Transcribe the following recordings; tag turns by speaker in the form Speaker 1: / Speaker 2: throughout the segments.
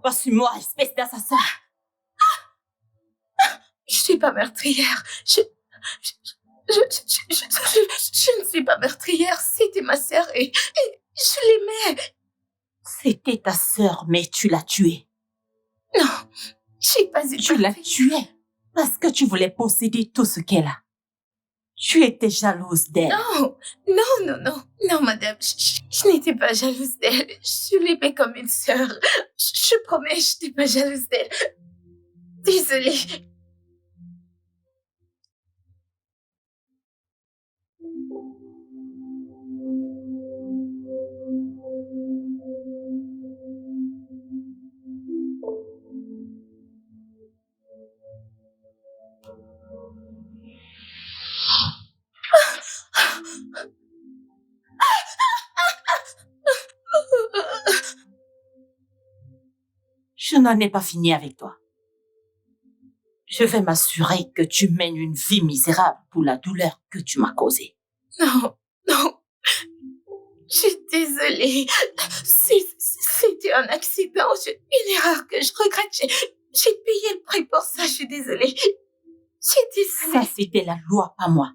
Speaker 1: pas sur moi, espèce d'assassin.
Speaker 2: Je suis pas meurtrière. Je ne suis pas meurtrière. C'était ma sœur et je l'aimais.
Speaker 1: C'était ta sœur, mais tu l'as tuée.
Speaker 2: Non, j'ai pas été.
Speaker 1: Tu l'as tuée parce que tu voulais posséder tout ce qu'elle a. Tu étais jalouse d'elle.
Speaker 2: Non, madame. Je n'étais pas jalouse d'elle. Je l'aimais comme une sœur. Je promets, je n'étais pas jalouse d'elle. Désolée.
Speaker 1: Je n'en ai pas fini avec toi. Je vais m'assurer que tu mènes une vie misérable pour la douleur que tu m'as causée.
Speaker 2: Non. Je suis désolée. C'était un accident. Une erreur que je regrette. J'ai payé le prix pour ça. Je suis désolée.
Speaker 1: Ça, c'était la loi, pas moi.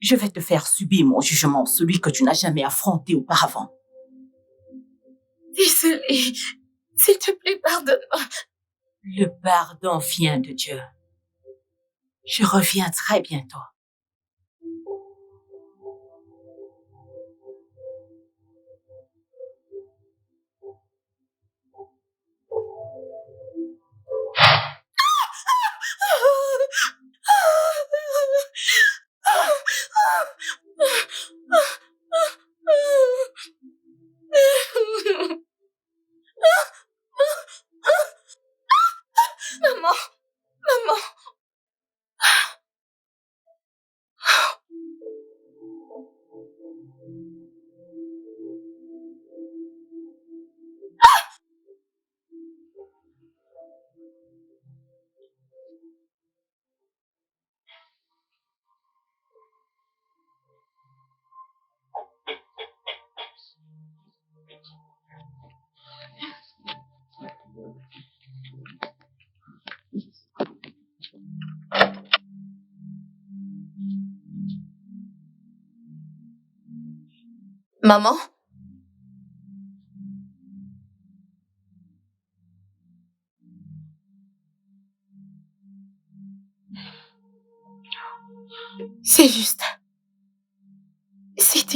Speaker 1: Je vais te faire subir mon jugement, celui que tu n'as jamais affronté auparavant.
Speaker 2: Désolée. S'il te plaît, pardonne-moi.
Speaker 1: Le pardon vient de Dieu. Je reviens très bientôt.
Speaker 2: Maman. Maman? C'était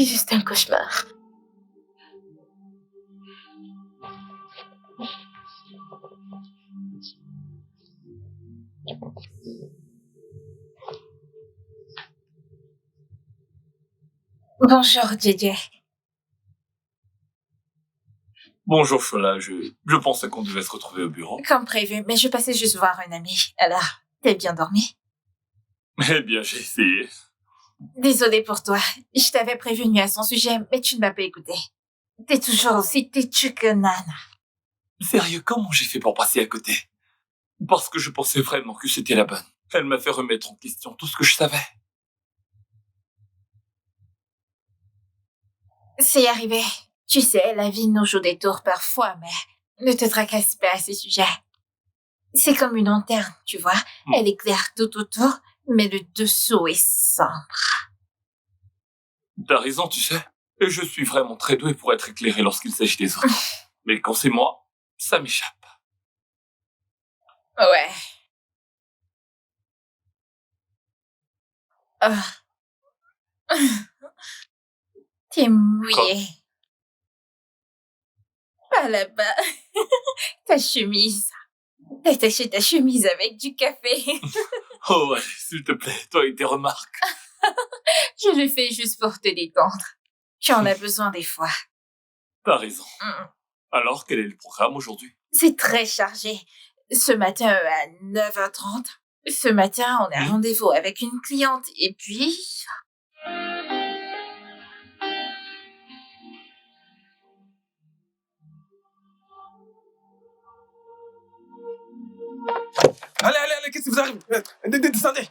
Speaker 2: juste un cauchemar. Bonjour, JJ.
Speaker 3: Bonjour Chola, je pensais qu'on devait se retrouver au bureau.
Speaker 2: Comme prévu, mais je passais juste voir une amie. Alors, t'as bien dormi?
Speaker 3: Eh bien, j'ai essayé.
Speaker 2: Désolée pour toi. Je t'avais prévenu à son sujet, mais tu ne m'as pas écouté. T'es toujours aussi têtu que Nana.
Speaker 3: Sérieux, comment j'ai fait pour passer à côté? Parce que je pensais vraiment que c'était la bonne. Elle m'a fait remettre en question tout ce que je savais.
Speaker 2: C'est arrivé. Tu sais, la vie nous joue des tours parfois, mais ne te tracasse pas à ce sujet. C'est comme une lanterne, tu vois. Elle éclaire tout autour, mais le dessous est sombre.
Speaker 3: T'as raison, tu sais. Et je suis vraiment très doué pour être éclairé lorsqu'il s'agit des autres. Mais quand c'est moi, ça m'échappe.
Speaker 2: Ouais. Oh. T'es mouillé. Pas là-bas. Ta chemise. T'as attaché ta chemise avec du café.
Speaker 3: Oh ouais, s'il te plaît, toi et tes remarques.
Speaker 2: Je le fais juste pour te détendre. Tu en as besoin des fois.
Speaker 3: T'as raison. Alors, quel est le programme aujourd'hui?
Speaker 2: C'est très chargé. Ce matin à 9h30. Ce matin, on a rendez-vous avec une cliente et puis...
Speaker 4: Allez, qu'est-ce qui vous arrive? Descendez.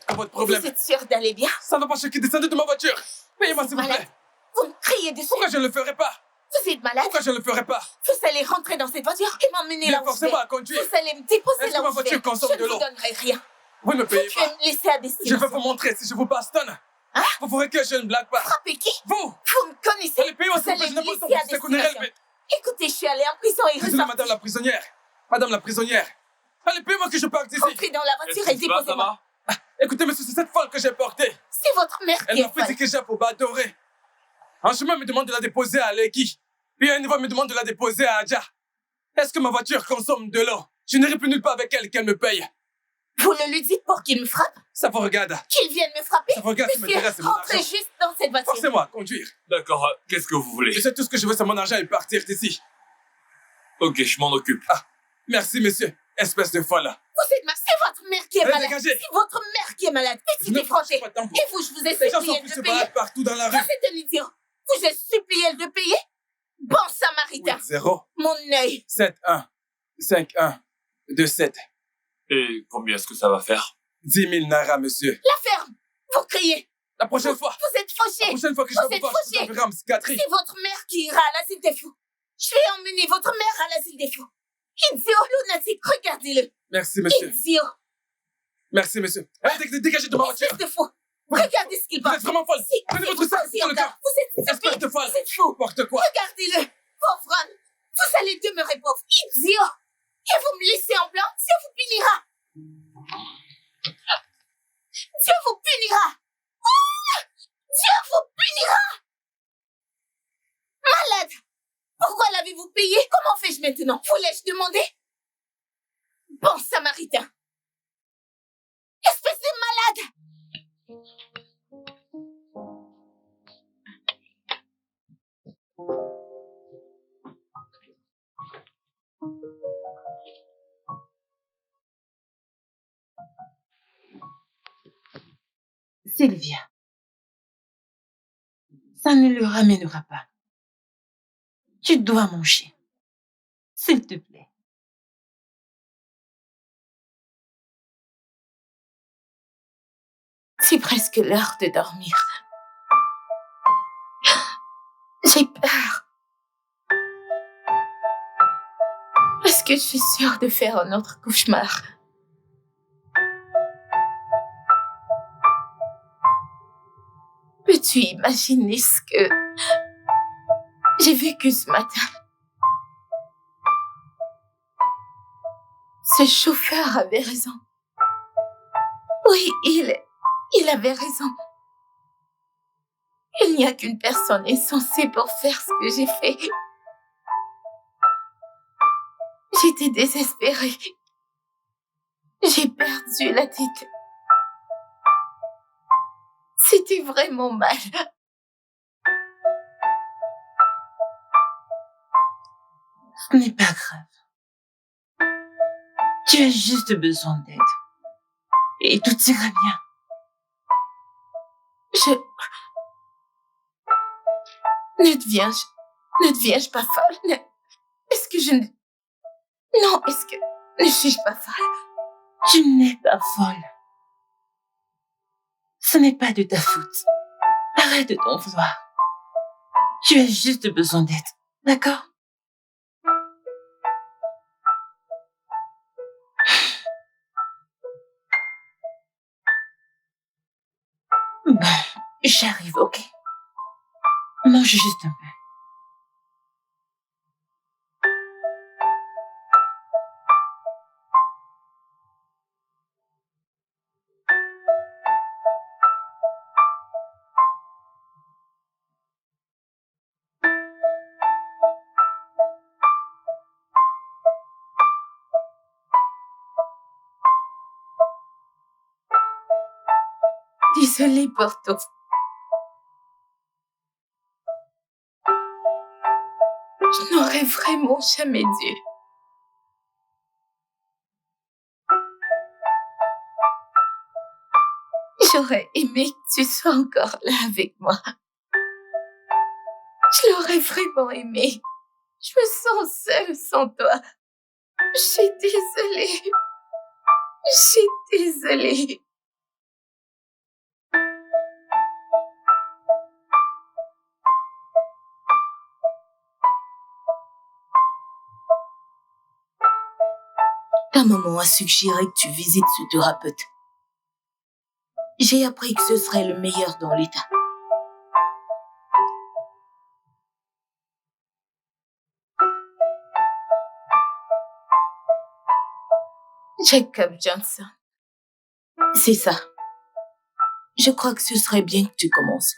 Speaker 4: Pas votre problème.
Speaker 2: Vous êtes sûr d'aller bien?
Speaker 4: Ça ne va pas choquer, descendez de ma voiture. Payez-moi s'il vous plaît.
Speaker 2: Vous me criez dessus.
Speaker 4: Pourquoi je ne le ferai pas?
Speaker 2: Vous êtes malade?
Speaker 4: Pourquoi je ne le ferais pas?
Speaker 2: Vous allez rentrer dans cette voiture et m'emmener là où je vais.
Speaker 4: Forcez-moi à conduire.
Speaker 2: Vous allez me déposer
Speaker 4: Est-ce
Speaker 2: là
Speaker 4: que ma
Speaker 2: où je vais.
Speaker 4: voiture consomme
Speaker 2: Je
Speaker 4: de
Speaker 2: ne vous
Speaker 4: l'eau?
Speaker 2: donnerai rien.
Speaker 4: Vous ne me payez
Speaker 2: Vous devez
Speaker 4: pas.
Speaker 2: me laisser à
Speaker 4: Je
Speaker 2: destination.
Speaker 4: vais vous montrer si je vous bastonne.
Speaker 2: Hein?
Speaker 4: Vous ferez que je ne blague pas.
Speaker 2: Frappez qui?
Speaker 4: Vous!
Speaker 2: Vous me connaissez?
Speaker 4: Allez, payez-moi
Speaker 2: Vous
Speaker 4: s'il vous plaît,
Speaker 2: allez
Speaker 4: je
Speaker 2: me
Speaker 4: n'ai pas le temps
Speaker 2: laisser à
Speaker 4: de vous connaître,
Speaker 2: destination. Écoutez, je suis allée en prison et
Speaker 4: Désolé, madame
Speaker 2: ressortie.
Speaker 4: la prisonnière. Madame la prisonnière. Allez, payez-moi que je parte d'ici.
Speaker 2: Entrez dans la voiture et
Speaker 3: Qu'est-ce qui se passe,
Speaker 2: déposez-moi.
Speaker 3: Sama?
Speaker 4: Écoutez, monsieur, c'est cette folle que j'ai portée.
Speaker 2: C'est votre mère
Speaker 4: Elle
Speaker 2: qui
Speaker 4: m'a
Speaker 2: est
Speaker 4: fait
Speaker 2: folle.
Speaker 4: dire que j'ai pour bateaurer. En chemin, elle me demande de la déposer à Leki. Puis à un niveau, elle me demande de la déposer à Adja. Est-ce que ma voiture consomme de l'eau? Je n'irai plus nulle part avec elle qu'elle me paye.
Speaker 2: Vous le lui dites pour qu'il me frappe?
Speaker 4: Ça vous regarde.
Speaker 2: Qu'il vienne me frapper?
Speaker 4: Ça vous regarde, ça
Speaker 2: Monsieur,
Speaker 4: m'intéresse, c'est mon
Speaker 2: rentrez
Speaker 4: argent.
Speaker 2: juste dans cette voiture.
Speaker 4: Forcez-moi à conduire.
Speaker 3: D'accord, qu'est-ce que vous voulez?
Speaker 4: Je sais tout ce que je veux, c'est mon argent et partir d'ici.
Speaker 3: Ok, je m'en occupe.
Speaker 4: Merci, monsieur. Espèce de folle.
Speaker 2: Vous êtes c'est votre mère qui est
Speaker 4: Allez,
Speaker 2: malade.
Speaker 4: dégagez.
Speaker 2: C'est votre mère qui est malade.
Speaker 4: Je
Speaker 2: Petite
Speaker 4: ne
Speaker 2: effrontée.
Speaker 4: pas de temps pour-
Speaker 2: Et vous, je vous ai
Speaker 4: Les gens
Speaker 2: supplié
Speaker 4: sont
Speaker 2: de
Speaker 4: plus se
Speaker 2: payer.
Speaker 4: baladent partout dans la rue.
Speaker 2: Vous êtes un idiot. Vous ai supplié de payer. Bon samaritain.
Speaker 4: 0,
Speaker 2: Mon œil.
Speaker 4: 7, 1, 5, 1, 2, 7.
Speaker 3: Et combien est-ce que ça va faire?
Speaker 4: 10 000 naira, monsieur.
Speaker 2: La ferme. Vous criez.
Speaker 4: La prochaine fois.
Speaker 2: Vous êtes
Speaker 4: La
Speaker 2: fauché.
Speaker 4: prochaine fois que je
Speaker 2: Vous
Speaker 4: vais
Speaker 2: êtes
Speaker 4: vous voir, je vous
Speaker 2: fauché.
Speaker 4: enverrai en psychiatrie.
Speaker 2: C'est votre mère qui ira à l'asile des fous. Je vais emmener votre mère à l'asile des fous. Idiot, lunatique, regardez-le.
Speaker 4: Merci, monsieur.
Speaker 2: Idiot.
Speaker 4: Merci, monsieur. Allez, dégagez de ma voiture.
Speaker 2: Espèce de fou. Regardez ce qu'il
Speaker 4: Vous
Speaker 2: pense.
Speaker 4: êtes vraiment folle.
Speaker 2: Si,
Speaker 4: Prenez
Speaker 2: si
Speaker 4: votre
Speaker 2: vous
Speaker 4: sac
Speaker 2: pensez
Speaker 4: dans le
Speaker 2: encore,
Speaker 4: cœur.
Speaker 2: vous êtes
Speaker 4: Espèce
Speaker 2: stupide.
Speaker 4: de folle.
Speaker 2: Vous êtes fou.
Speaker 4: N'importe quoi.
Speaker 2: Regardez-le. Pauvre homme. Vous allez demeurer pauvre. Idiot. Et vous me laissez en blanc, Dieu vous punira. Dieu vous punira. Ah! Dieu vous punira. Malade. Pourquoi l'avez-vous payé? Comment fais-je maintenant? Voulais-je demander? Bon samaritain. Espèce de malade.
Speaker 1: Sylvia, ça ne le ramènera pas. Tu dois manger. S'il te plaît.
Speaker 2: C'est presque l'heure de dormir. J'ai peur. Parce que je suis sûre de faire un autre cauchemar. Peux-tu imaginer ce que j'ai vécu ce matin? Ce chauffeur avait raison. Oui, il avait raison. Il n'y a qu'une personne insensée pour faire ce que j'ai fait. J'étais désespérée. J'ai perdu la tête. C'était vraiment mal.
Speaker 1: Ce n'est pas grave. Tu as juste besoin d'aide. Et tout ira bien.
Speaker 2: Ne deviens-je pas folle? Est-ce que je ne... Non, est-ce que... Ne suis-je pas folle?
Speaker 1: Tu n'es pas folle. Ce n'est pas de ta faute. Arrête de t'en vouloir. Tu as juste besoin d'aide. D'accord? Bon, j'arrive, ok? Mange juste un peu.
Speaker 2: Désolée pour tout. Je n'aurais vraiment jamais dû. J'aurais aimé que tu sois encore là avec moi. Je l'aurais vraiment aimé. Je me sens seule sans toi. Je suis désolée. Je suis désolée.
Speaker 1: Ta maman a suggéré que tu visites ce thérapeute. J'ai appris que ce serait le meilleur dans l'État.
Speaker 2: Jacob Johnson.
Speaker 1: C'est ça. Je crois que ce serait bien que tu commences.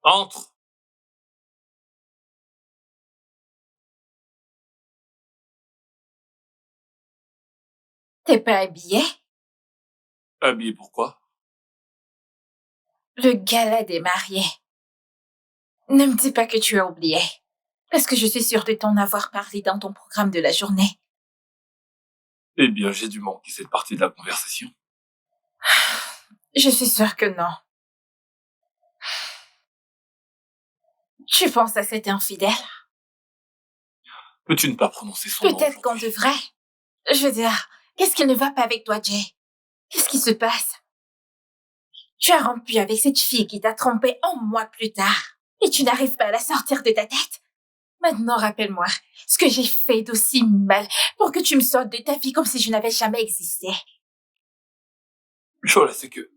Speaker 3: Entre.
Speaker 2: T'es pas habillé?
Speaker 3: Habillé pourquoi?
Speaker 2: Le gala des mariés. Ne me dis pas que tu as oublié. Parce que je suis sûre de t'en avoir parlé dans ton programme de la journée.
Speaker 3: Eh bien, j'ai dû manquer cette partie de la conversation.
Speaker 2: Je suis sûre que non. Tu penses à cet infidèle?
Speaker 3: Peux-tu ne pas prononcer son nom
Speaker 2: Peut-être qu'on
Speaker 3: aujourd'hui?
Speaker 2: devrait. Je veux dire, qu'est-ce qui ne va pas avec toi, Jay? Qu'est-ce qui se passe? Tu as rompu avec cette fille qui t'a trompé un mois plus tard. Et tu n'arrives pas à la sortir de ta tête? Maintenant, rappelle-moi ce que j'ai fait d'aussi mal pour que tu me sortes de ta vie comme si je n'avais jamais existé.
Speaker 3: Chola, c'est que...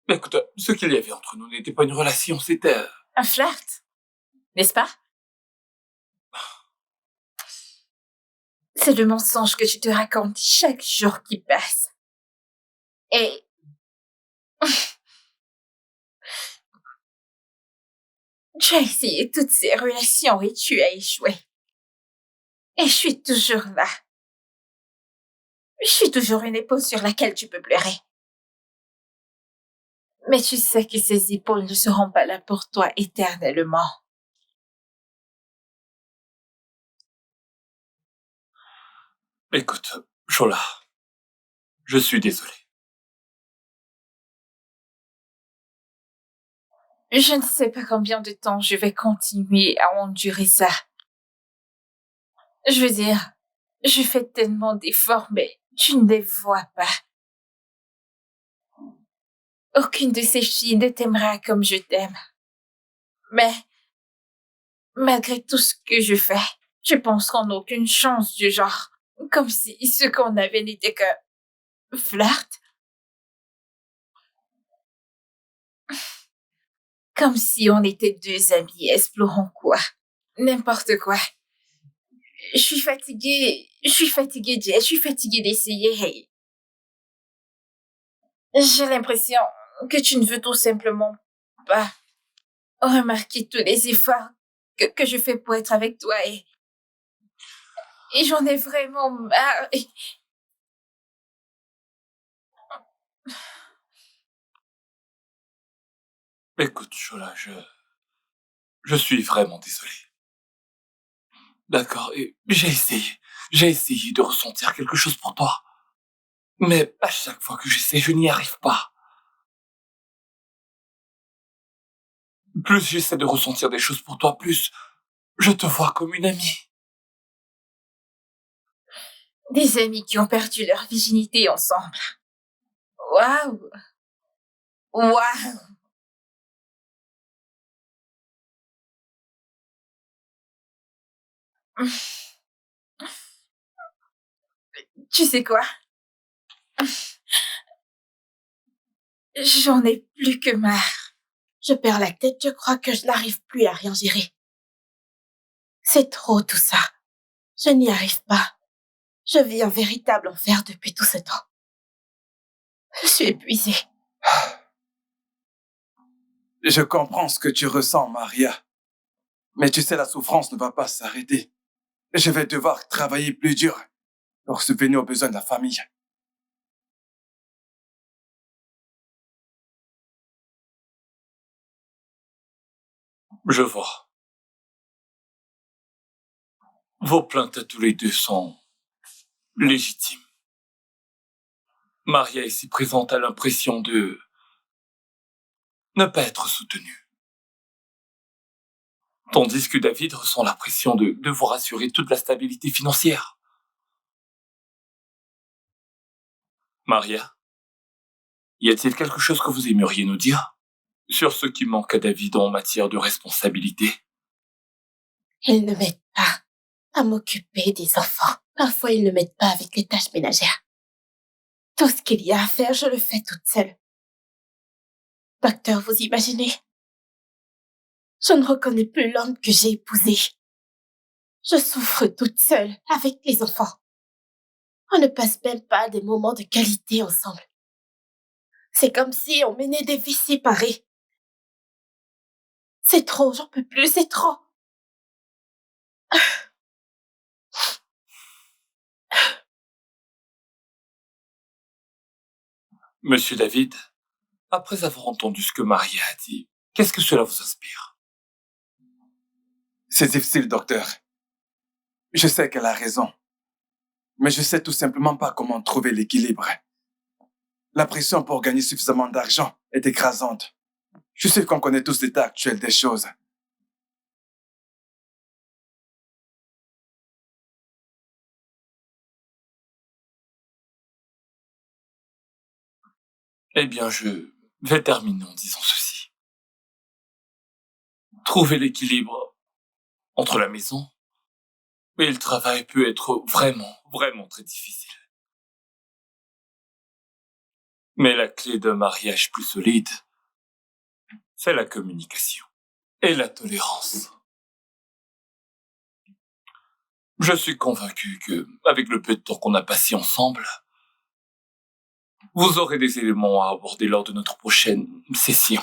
Speaker 3: Écoute, ce qu'il y avait entre nous n'était pas une relation, c'était...
Speaker 2: Un flirt, n'est-ce pas? C'est le mensonge que tu te racontes chaque jour qui passe. Et... tu as essayé toutes ces relations et tu as échoué. Et je suis toujours là. Je suis toujours une épaule sur laquelle tu peux pleurer. Mais tu sais que ces épaules ne seront pas là pour toi éternellement.
Speaker 3: Écoute, Chola, je suis désolé.
Speaker 2: Je ne sais pas combien de temps je vais continuer à endurer ça. Je veux dire, je fais tellement d'efforts, mais tu ne les vois pas. Aucune de ces filles ne t'aimera comme je t'aime. Mais, malgré tout ce que je fais, je pense qu'on n'a aucune chance du genre. Comme si ce qu'on avait n'était que flirt. Comme si on était deux amis explorant quoi. N'importe quoi. Je suis fatiguée, Jess, je suis fatiguée d'essayer. J'ai l'impression que tu ne veux tout simplement pas remarquer tous les efforts que je fais pour être avec toi et j'en ai vraiment marre.
Speaker 3: Écoute, Chola, je suis vraiment désolé. D'accord, et j'ai essayé de ressentir quelque chose pour toi. Mais à chaque fois que j'essaie, je n'y arrive pas. Plus j'essaie de ressentir des choses pour toi, plus je te vois comme une amie.
Speaker 2: Des amis qui ont perdu leur virginité ensemble. Waouh! Waouh! Tu sais quoi? J'en ai plus que marre. Je perds la tête, je crois que je n'arrive plus à rien gérer. C'est trop tout ça. Je n'y arrive pas. Je vis un véritable enfer depuis tout ce temps. Je suis épuisée.
Speaker 4: Je comprends ce que tu ressens, Maria. Mais tu sais, la souffrance ne va pas s'arrêter. Je vais devoir travailler plus dur pour subvenir aux besoins de la famille.
Speaker 3: Je vois. Vos plaintes à tous les deux sont légitimes. Maria ici présente a l'impression de ne pas être soutenue. Tandis que David ressent la pression de devoir assurer toute la stabilité financière. Maria, y a-t-il quelque chose que vous aimeriez nous dire? sur ce qui manque à David en matière de responsabilité.
Speaker 1: Ils ne m'aident pas à m'occuper des enfants. Parfois, ils ne m'aident pas avec les tâches ménagères. Tout ce qu'il y a à faire, je le fais toute seule. Docteur, vous imaginez? Je ne reconnais plus l'homme que j'ai épousé. Je souffre toute seule avec les enfants. On ne passe même pas des moments de qualité ensemble. C'est comme si on menait des vies séparées. C'est trop, j'en peux plus, c'est trop.
Speaker 3: Monsieur David, après avoir entendu ce que Maria a dit, qu'est-ce que cela vous inspire?
Speaker 4: C'est difficile, docteur. Je sais qu'elle a raison. Mais je sais tout simplement pas comment trouver l'équilibre. La pression pour gagner suffisamment d'argent est écrasante. Je sais qu'on connaît tous l'état actuel des choses.
Speaker 3: Eh bien, je vais terminer en disant ceci. Trouver l'équilibre entre la maison et le travail peut être vraiment très difficile. Mais la clé d'un mariage plus solide, c'est la communication et la tolérance. Je suis convaincu que, avec le peu de temps qu'on a passé ensemble, vous aurez des éléments à aborder lors de notre prochaine session.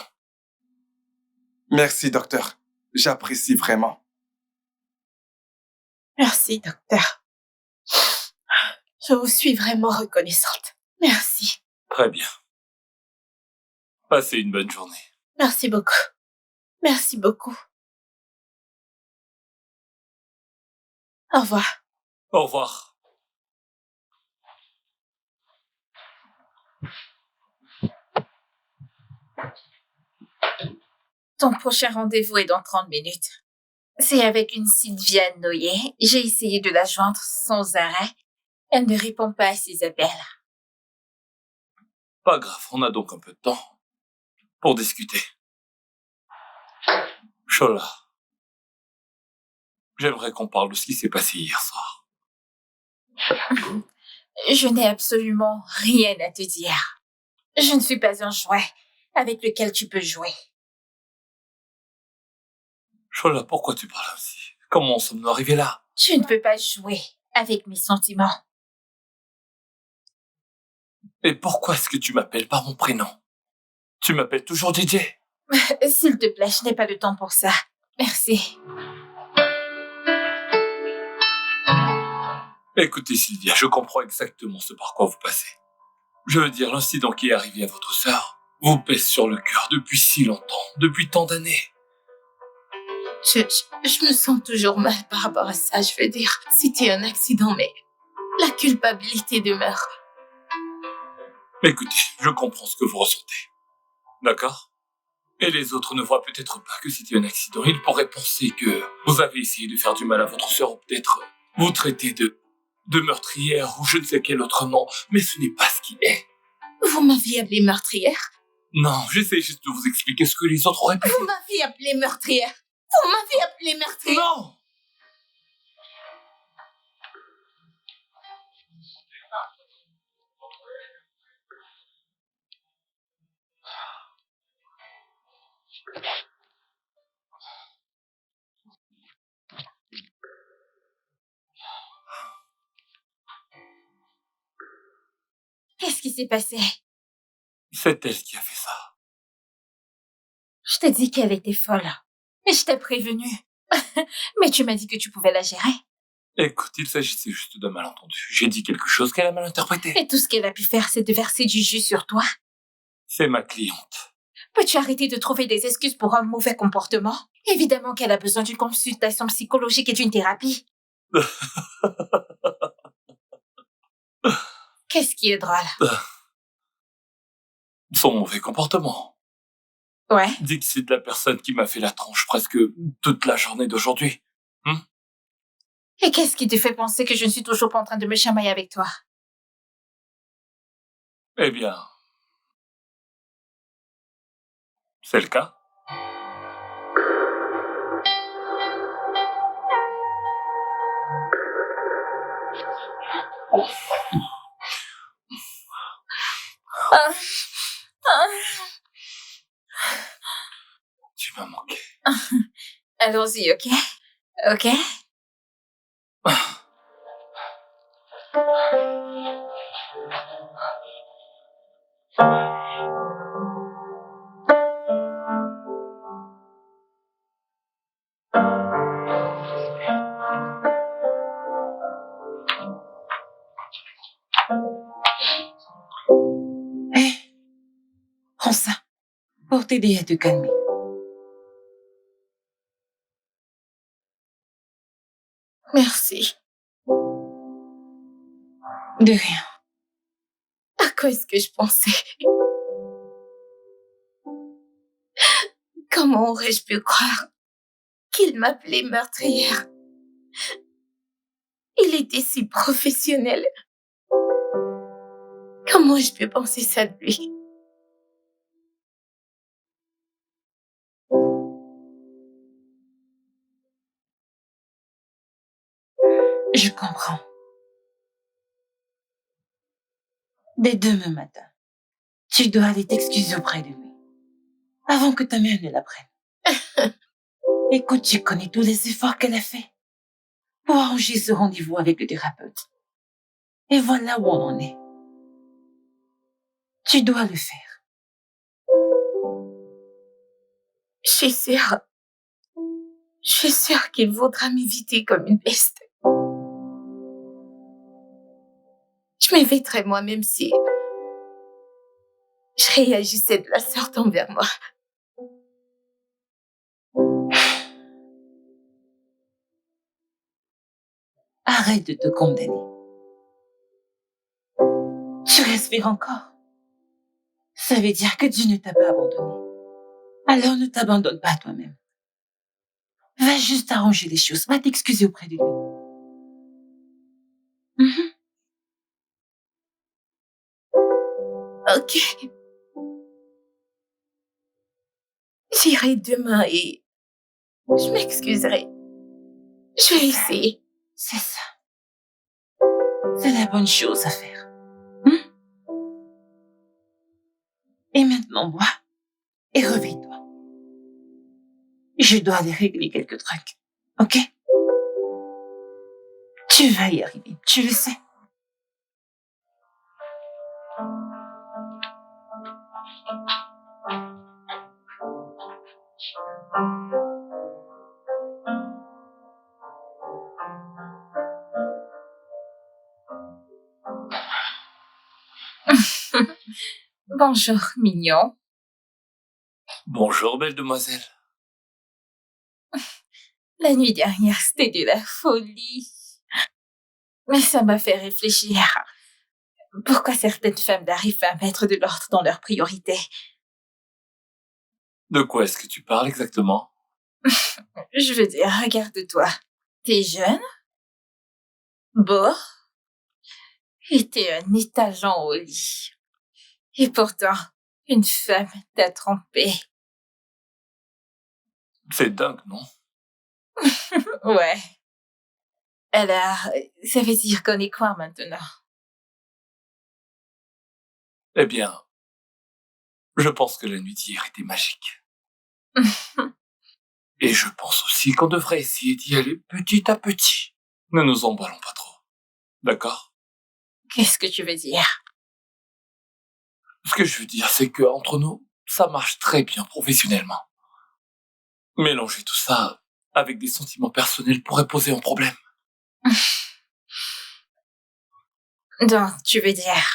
Speaker 4: Merci, docteur. J'apprécie vraiment.
Speaker 1: Merci, docteur. Je vous suis vraiment reconnaissante. Merci.
Speaker 3: Très bien. Passez une bonne journée.
Speaker 1: Merci beaucoup. Merci beaucoup. Au revoir.
Speaker 3: Au revoir.
Speaker 2: Ton prochain rendez-vous est dans 30 minutes. C'est avec une Sylviane Noyer. J'ai essayé de la joindre sans arrêt. Elle ne répond pas à ses appels.
Speaker 3: Pas grave, on a donc un peu de temps pour discuter. Shola, j'aimerais qu'on parle de ce qui s'est passé hier soir.
Speaker 2: Je n'ai absolument rien à te dire. Je ne suis pas un jouet avec lequel tu peux jouer.
Speaker 3: Shola, pourquoi tu parles ainsi? Comment sommes-nous arrivés là?
Speaker 2: Tu ne peux pas jouer avec mes sentiments.
Speaker 3: Et pourquoi est-ce que tu m'appelles par mon prénom? Tu m'appelles toujours DJ?
Speaker 2: S'il te plaît, je n'ai pas de temps pour ça. Merci.
Speaker 3: Écoutez, Sylvia, je comprends exactement ce par quoi vous passez. Je veux dire, l'incident qui est arrivé à votre sœur vous pèse sur le cœur depuis si longtemps, depuis tant d'années.
Speaker 1: Je me sens toujours mal par rapport à ça, je veux dire. C'était un accident, mais la culpabilité demeure.
Speaker 3: Écoutez, je comprends ce que vous ressentez. D'accord? Et les autres ne voient peut-être pas que c'était un accident. Ils pourraient penser que vous avez essayé de faire du mal à votre sœur ou peut-être vous traiter de meurtrière ou je ne sais quel autre nom, mais ce n'est pas ce qui est.
Speaker 1: Vous m'aviez appelée meurtrière?
Speaker 3: Non, j'essaie juste de vous expliquer ce que les autres auraient pu
Speaker 1: Vous m'aviez appelée meurtrière? Vous m'avez appelée meurtrière?
Speaker 3: Non!
Speaker 2: Qu'est-ce qui s'est passé?
Speaker 3: C'est elle qui a fait ça.
Speaker 2: Je t'ai dit qu'elle était folle. Mais je t'ai prévenu. Mais tu m'as dit que tu pouvais la gérer.
Speaker 3: Écoute, il s'agissait juste d'un malentendu. J'ai dit quelque chose qu'elle a mal interprété.
Speaker 2: Et tout ce qu'elle a pu faire, c'est de verser du jus sur toi.
Speaker 3: C'est ma cliente.
Speaker 2: Peux-tu arrêter de trouver des excuses pour un mauvais comportement? Évidemment qu'elle a besoin d'une consultation psychologique et d'une thérapie. Qu'est-ce qui est drôle?
Speaker 3: Son mauvais comportement.
Speaker 2: Ouais.
Speaker 3: Dis que c'est de la personne qui m'a fait la tronche presque toute la journée d'aujourd'hui.
Speaker 2: Et qu'est-ce qui te fait penser que je ne suis toujours pas en train de me chamailler avec toi?
Speaker 3: Eh bien, C'est le cas?
Speaker 2: Ah, ah.
Speaker 3: Tu m'as manqué.
Speaker 2: Allons-y, ok? Ok?
Speaker 5: Hé, prends ça pour t'aider à te calmer.
Speaker 2: Merci.
Speaker 5: De rien.
Speaker 2: À quoi est-ce que je pensais? Comment aurais-je pu croire qu'il m'appelait meurtrière? Il était si professionnel. Comment ai-je pu penser ça de lui?
Speaker 5: Je comprends. Dès demain matin, tu dois aller t'excuser auprès de lui, avant que ta mère ne l'apprenne. Écoute, tu connais tous les efforts qu'elle a fait pour arranger ce rendez-vous avec le thérapeute. Et voilà où on en est. Tu dois le faire.
Speaker 2: Je suis sûre. Je suis sûre qu'il voudra m'éviter comme une peste. Je m'éviterais moi-même si je réagissais de la sorte envers moi.
Speaker 5: Arrête de te condamner. Tu respires encore. Ça veut dire que Dieu ne t'a pas abandonné. Alors ne t'abandonne pas toi-même. Va juste arranger les choses. Va t'excuser auprès de lui. Mhm.
Speaker 2: Ok. J'irai demain et je m'excuserai. Je vais essayer.
Speaker 5: C'est ça. C'est la bonne chose à faire. Hmm? Et maintenant, bois et réveille-toi. Je dois aller régler quelques trucs. Ok? Tu vas y arriver. Tu le sais.
Speaker 2: Bonjour, mignon.
Speaker 3: Bonjour, belle demoiselle.
Speaker 2: La nuit dernière, c'était de la folie. Mais ça m'a fait réfléchir. Pourquoi certaines femmes n'arrivent pas à mettre de l'ordre dans leurs priorités?
Speaker 3: De quoi est-ce que tu parles exactement?
Speaker 2: Je veux dire, regarde-toi. T'es jeune, beau, et t'es un étalon au lit. Et pourtant, une femme t'a trompé.
Speaker 3: C'est dingue, non?
Speaker 2: Ouais. Alors, ça veut dire qu'on est quoi maintenant?
Speaker 3: Eh bien, je pense que la nuit d'hier était magique. Et je pense aussi qu'on devrait essayer d'y aller petit à petit. Ne nous emballons pas trop. D'accord?
Speaker 2: Qu'est-ce que tu veux dire?
Speaker 3: Ce que je veux dire, c'est que entre nous, ça marche très bien professionnellement. Mélanger tout ça avec des sentiments personnels pourrait poser un problème.
Speaker 2: Donc, tu veux dire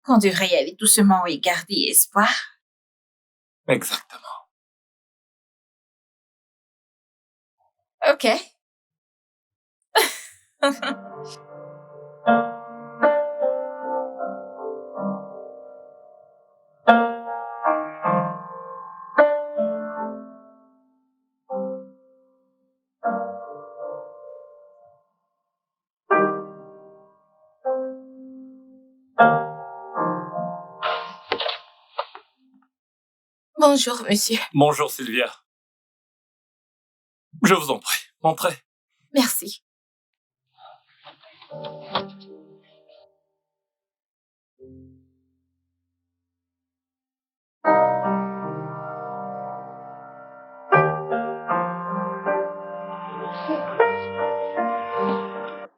Speaker 2: qu'on devrait y aller doucement et garder espoir?
Speaker 3: Exactement.
Speaker 2: Ok. Bonjour, monsieur.
Speaker 3: Bonjour Sylvia. Je vous en prie, entrez.
Speaker 2: Merci.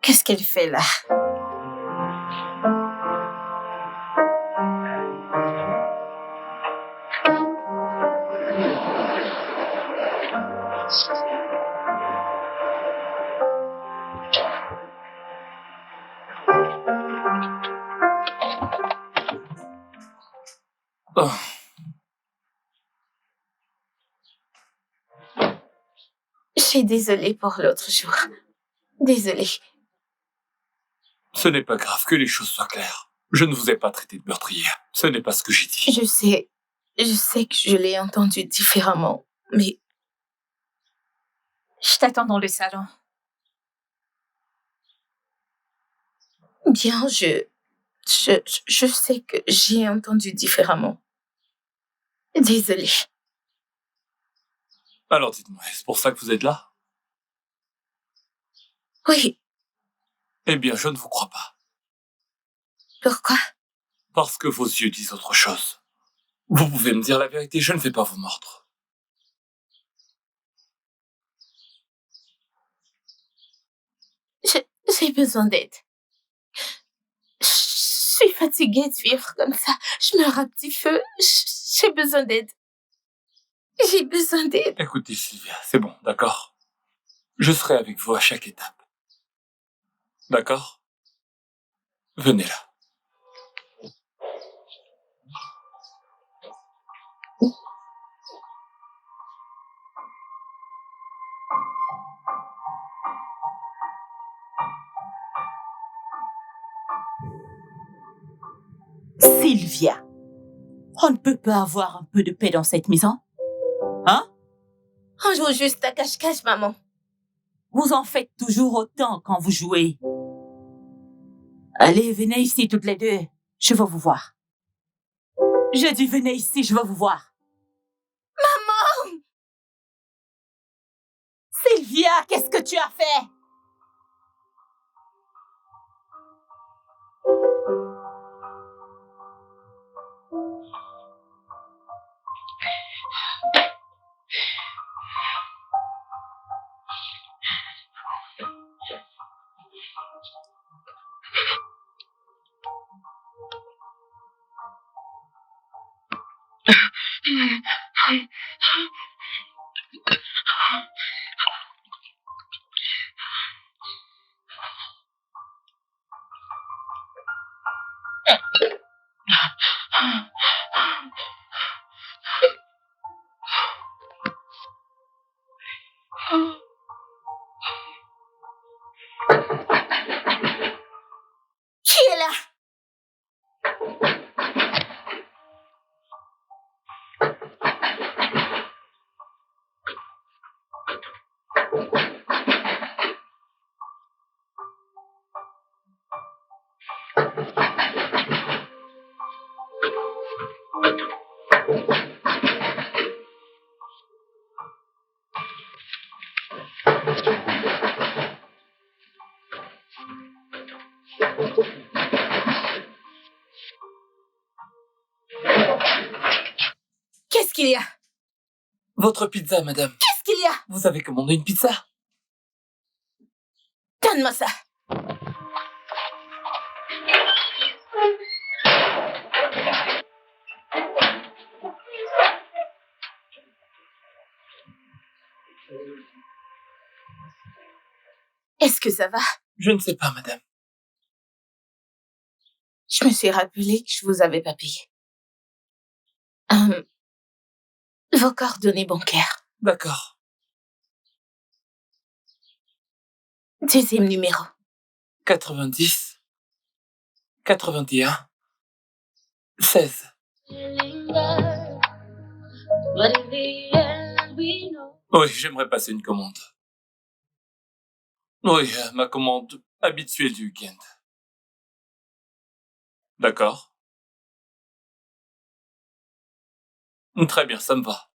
Speaker 2: Qu'est-ce qu'elle fait là?
Speaker 3: Oh,
Speaker 2: Je suis désolée pour l'autre jour. Désolée.
Speaker 3: ce n'est pas grave, que les choses soient claires. Je ne vous ai pas traité de meurtrière. Ce n'est pas ce que j'ai dit.
Speaker 2: Je sais que je l'ai entendu différemment, mais... Je t'attends dans le salon. Bien, je sais que j'ai entendu différemment. Désolée.
Speaker 3: Alors dites-moi, est-ce pour ça que vous êtes là?
Speaker 2: Oui,
Speaker 3: Eh bien, je ne vous crois pas.
Speaker 2: pourquoi?
Speaker 3: Parce que vos yeux disent autre chose. Vous pouvez me dire la vérité, je ne vais pas vous mordre.
Speaker 2: J'ai besoin d'aide. Je suis fatiguée de vivre comme ça. Je meurs à petit feu. J'ai besoin d'aide. J'ai besoin d'aide.
Speaker 3: Écoutez Sylvia, c'est bon, d'accord? Je serai avec vous à chaque étape. D'accord? Venez là.
Speaker 5: Sylvia, on ne peut pas avoir un peu de paix dans cette maison? Hein?
Speaker 2: On joue juste à cache-cache, maman.
Speaker 5: Vous en faites toujours autant quand vous jouez. Allez, venez ici toutes les deux. Je veux vous voir. Je dis venez ici, je veux vous voir.
Speaker 2: Maman!
Speaker 5: Sylvia, qu'est-ce que tu as fait?
Speaker 2: Qui est là? Qu'est-ce qu'il y a?
Speaker 3: Votre pizza, madame.
Speaker 2: Qu'est-ce qu'il y a?
Speaker 3: Vous avez commandé une pizza?
Speaker 2: Donne-moi ça. Est-ce que ça va?
Speaker 3: Je ne sais pas, madame.
Speaker 2: Je me suis rappelé que je vous avais pas payé. Vos coordonnées bancaires.
Speaker 3: D'accord.
Speaker 2: Deuxième numéro.
Speaker 3: 90, 81, 16. Oui, j'aimerais passer une commande. Oui, ma commande habituelle du week-end. D'accord. Très bien, ça me va.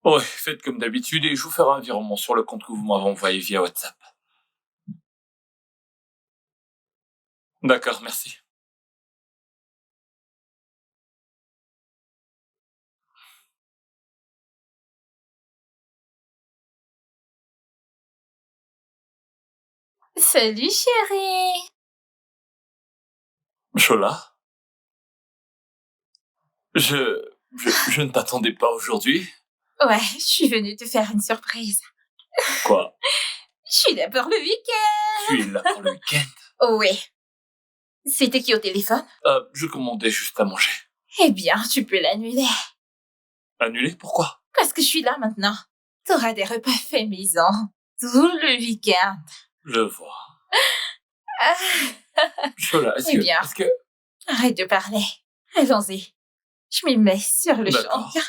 Speaker 3: Ouais, faites comme d'habitude et je vous ferai un virement sur le compte que vous m'avez envoyé via WhatsApp. D'accord, merci.
Speaker 2: Salut, chérie.
Speaker 3: Chola, je ne t'attendais pas aujourd'hui.
Speaker 2: Ouais, je suis venue te faire une surprise.
Speaker 3: Quoi?
Speaker 2: Je suis là pour le week-end.
Speaker 3: Tu es là pour le week-end?
Speaker 2: Oh oui. C'était qui au téléphone?
Speaker 3: Je commandais juste à manger.
Speaker 2: Eh bien, tu peux l'annuler.
Speaker 3: Annulé? Pourquoi?
Speaker 2: Parce que je suis là maintenant. T'auras des repas faits maison. Tout le week-end.
Speaker 3: Je vois.
Speaker 2: Ah,
Speaker 3: Chola,
Speaker 2: Eh bien.
Speaker 3: est-ce que...
Speaker 2: arrête de parler. Allons-y. Je m'y mets sur le
Speaker 3: D'accord.
Speaker 2: champ.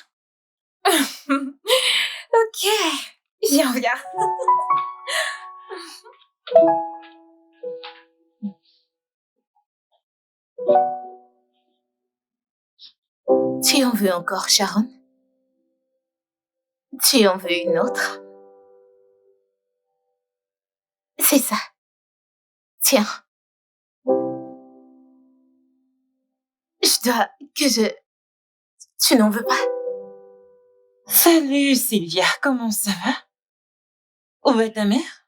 Speaker 2: Ok. J'y reviens. Tu en veux encore, Sharon? Tu en veux une autre? C'est ça. Tiens. Je dois... Tu n'en veux pas?
Speaker 5: Salut Sylvia, comment ça va? Où va ta mère?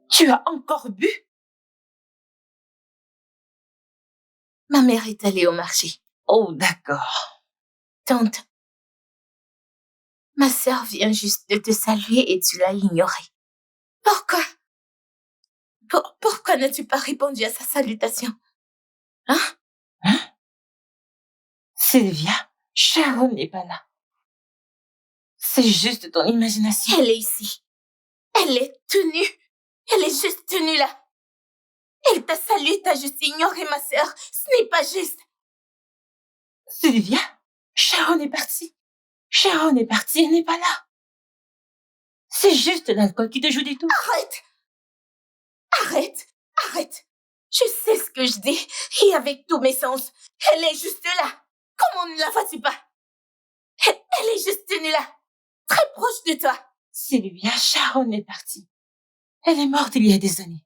Speaker 5: Tu as encore bu?
Speaker 2: Ma mère est allée au marché.
Speaker 5: Oh, d'accord.
Speaker 2: Tante, ma sœur vient juste de te saluer et tu l'as ignorée. Pourquoi? Pourquoi n'as-tu pas répondu à sa salutation?
Speaker 5: Sylvia, Sharon n'est pas là. C'est juste ton imagination.
Speaker 2: Elle est ici. Elle est tenue. Elle est juste tenue là. Elle t'a salué, t'as juste ignoré ma sœur. Ce n'est pas juste.
Speaker 5: Sylvia, Sharon est partie. Sharon est partie, elle n'est pas là. C'est juste l'alcool qui te joue des tours.
Speaker 2: Arrête. Arrête. Arrête. Je sais ce que je dis. Et avec tous mes sens, elle est juste là. Comment ne la vois-tu pas? Elle est juste tenue là. Très proche de toi.
Speaker 5: Sylvia, Sharon est partie. Elle est morte il y a des années.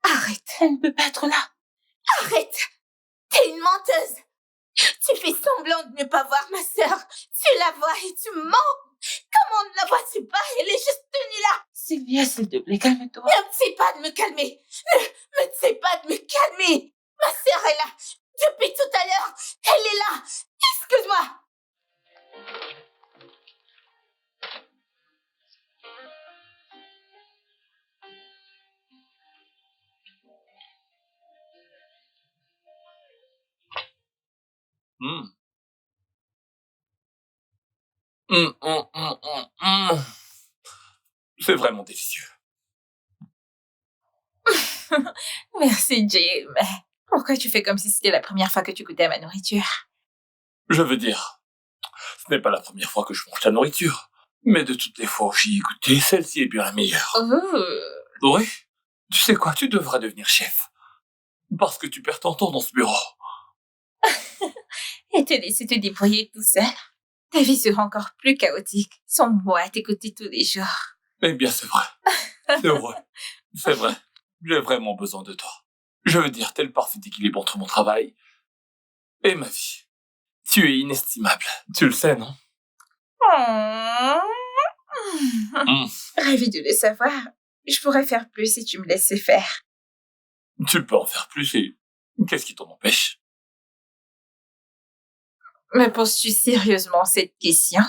Speaker 2: Arrête.
Speaker 5: Elle ne peut pas être là.
Speaker 2: Arrête. T'es une menteuse. Tu fais semblant de ne pas voir ma sœur. Tu la vois et tu mens. Comment ne la vois-tu pas? Elle est juste tenue là.
Speaker 5: Sylvia, s'il te plaît, calme-toi.
Speaker 2: Ne me sais pas de me calmer. Ne me sais pas de me calmer. Ma sœur est là. Depuis tout à l'heure, elle est là. Excuse-moi.
Speaker 3: Hmm. Hmm, hmm, hmm, hmm, hmm. C'est vraiment délicieux.
Speaker 2: Merci, Jim. Pourquoi tu fais comme si c'était la première fois que tu goûtais à ma nourriture?
Speaker 3: Je veux dire, ce n'est pas la première fois que je mange ta nourriture. Mais de toutes les fois où j'y ai goûté, celle-ci est bien la meilleure.
Speaker 2: Oh.
Speaker 3: Oui. Tu sais quoi, tu devrais devenir chef. Parce que tu perds ton temps dans ce bureau.
Speaker 2: Et te laisser te débrouiller tout seul. Ta vie sera encore plus chaotique sans moi à t'écouter tous les jours.
Speaker 3: Eh bien, c'est vrai. C'est vrai. C'est vrai. J'ai vraiment besoin de toi. Je veux dire, t'es le parfait équilibre entre mon travail et ma vie. Tu es inestimable. Tu le sais, non?
Speaker 2: Ravi de le savoir. Je pourrais faire plus si tu me laissais faire.
Speaker 3: Tu peux en faire plus et qu'est-ce qui t'en empêche?
Speaker 2: Me poses-tu sérieusement cette question?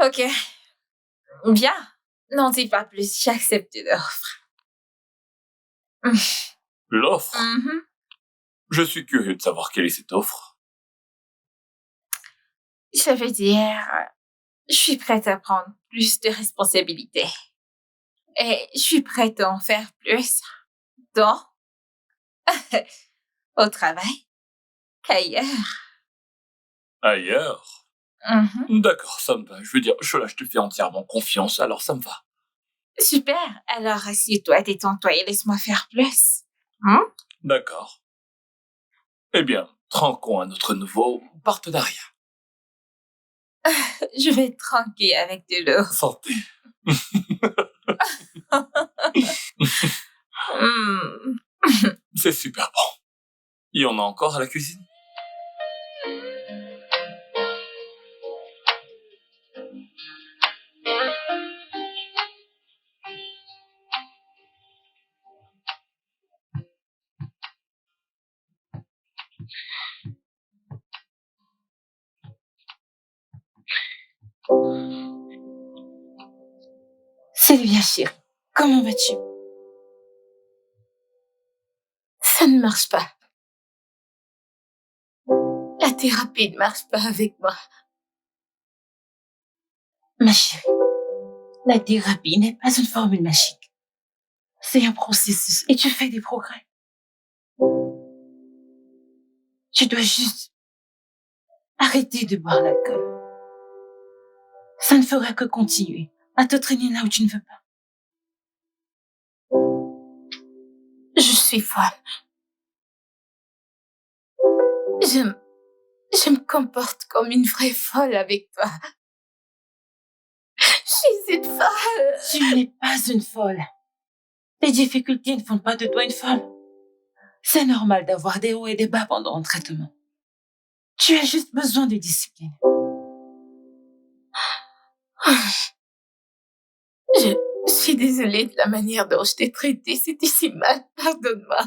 Speaker 2: Ok. Bien. N'en dis pas plus, j'accepte l'offre.
Speaker 3: L'offre?
Speaker 2: Mhm.
Speaker 3: Je suis curieux de savoir quelle est cette offre.
Speaker 2: Ça veut dire, je suis prête à prendre plus de responsabilités. Et je suis prête à en faire plus. Dans, au travail, qu'ailleurs.
Speaker 3: Ailleurs?
Speaker 2: Mhm.
Speaker 3: D'accord, ça me va. Je veux dire, je te fais entièrement confiance, alors ça me va.
Speaker 2: Super. Alors, assieds-toi, détends-toi et laisse-moi faire plus.
Speaker 3: D'accord. Eh bien, tronquons à notre nouveau partenariat.
Speaker 2: Je vais tranquille avec de l'eau.
Speaker 3: Santé.
Speaker 2: Hmm.
Speaker 3: C'est super bon. Il y en a encore à la cuisine?
Speaker 5: Sylvia, chérie, comment vas-tu?
Speaker 1: Ça ne marche pas. La thérapie ne marche pas avec moi.
Speaker 5: Ma chérie, la thérapie n'est pas une formule magique. C'est un processus et tu fais des progrès. Tu dois juste arrêter de boire l'alcool. Ça ne fera que continuer à te traîner là où tu ne veux pas.
Speaker 1: Je suis folle. Je me comporte comme une vraie folle avec toi. Je suis une folle.
Speaker 5: Tu n'es pas une folle. Les difficultés ne font pas de toi une folle. C'est normal d'avoir des hauts et des bas pendant un traitement. Tu as juste besoin de discipline.
Speaker 1: Je suis désolée de la manière dont je t'ai traitée. C'était si mal. Pardonne-moi.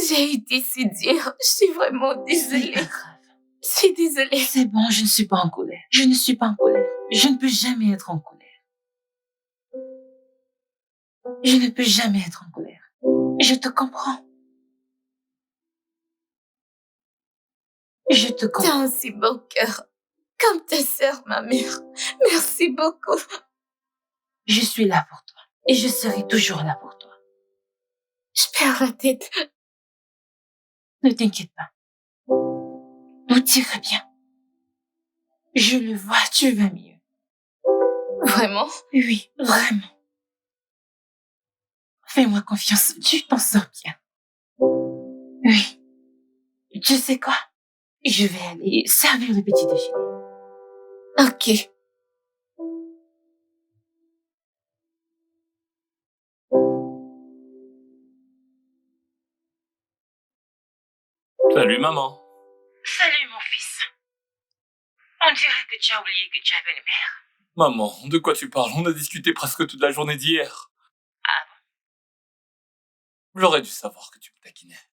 Speaker 1: J'ai été si dure. Je suis vraiment
Speaker 5: C'est
Speaker 1: désolée.
Speaker 5: pas grave.
Speaker 1: Je suis désolée.
Speaker 5: C'est bon, je ne suis pas en colère. Je ne suis pas en colère. Je ne peux jamais être en colère. Je ne peux jamais être en colère. Je te comprends. Je te
Speaker 1: T'as
Speaker 5: comprends.
Speaker 1: un si beau cœur. Comme ta sœur, ma mère. Merci beaucoup.
Speaker 5: Je suis là pour toi. Et je serai toujours là pour toi.
Speaker 1: Je perds la tête.
Speaker 5: Ne t'inquiète pas. Tout ira bien. Je le vois, tu vas mieux.
Speaker 1: Vraiment?
Speaker 5: Oui, vraiment. Fais-moi confiance, tu t'en sors bien. Oui. Tu sais quoi? Je vais aller servir le petit déjeuner.
Speaker 1: Ok.
Speaker 3: Salut, maman.
Speaker 5: Salut, mon fils. On dirait que tu as oublié que tu avais une mère.
Speaker 3: Maman, de quoi tu parles? On a discuté presque toute la journée d'hier.
Speaker 5: Ah bon?
Speaker 3: J'aurais dû savoir que tu me taquinais.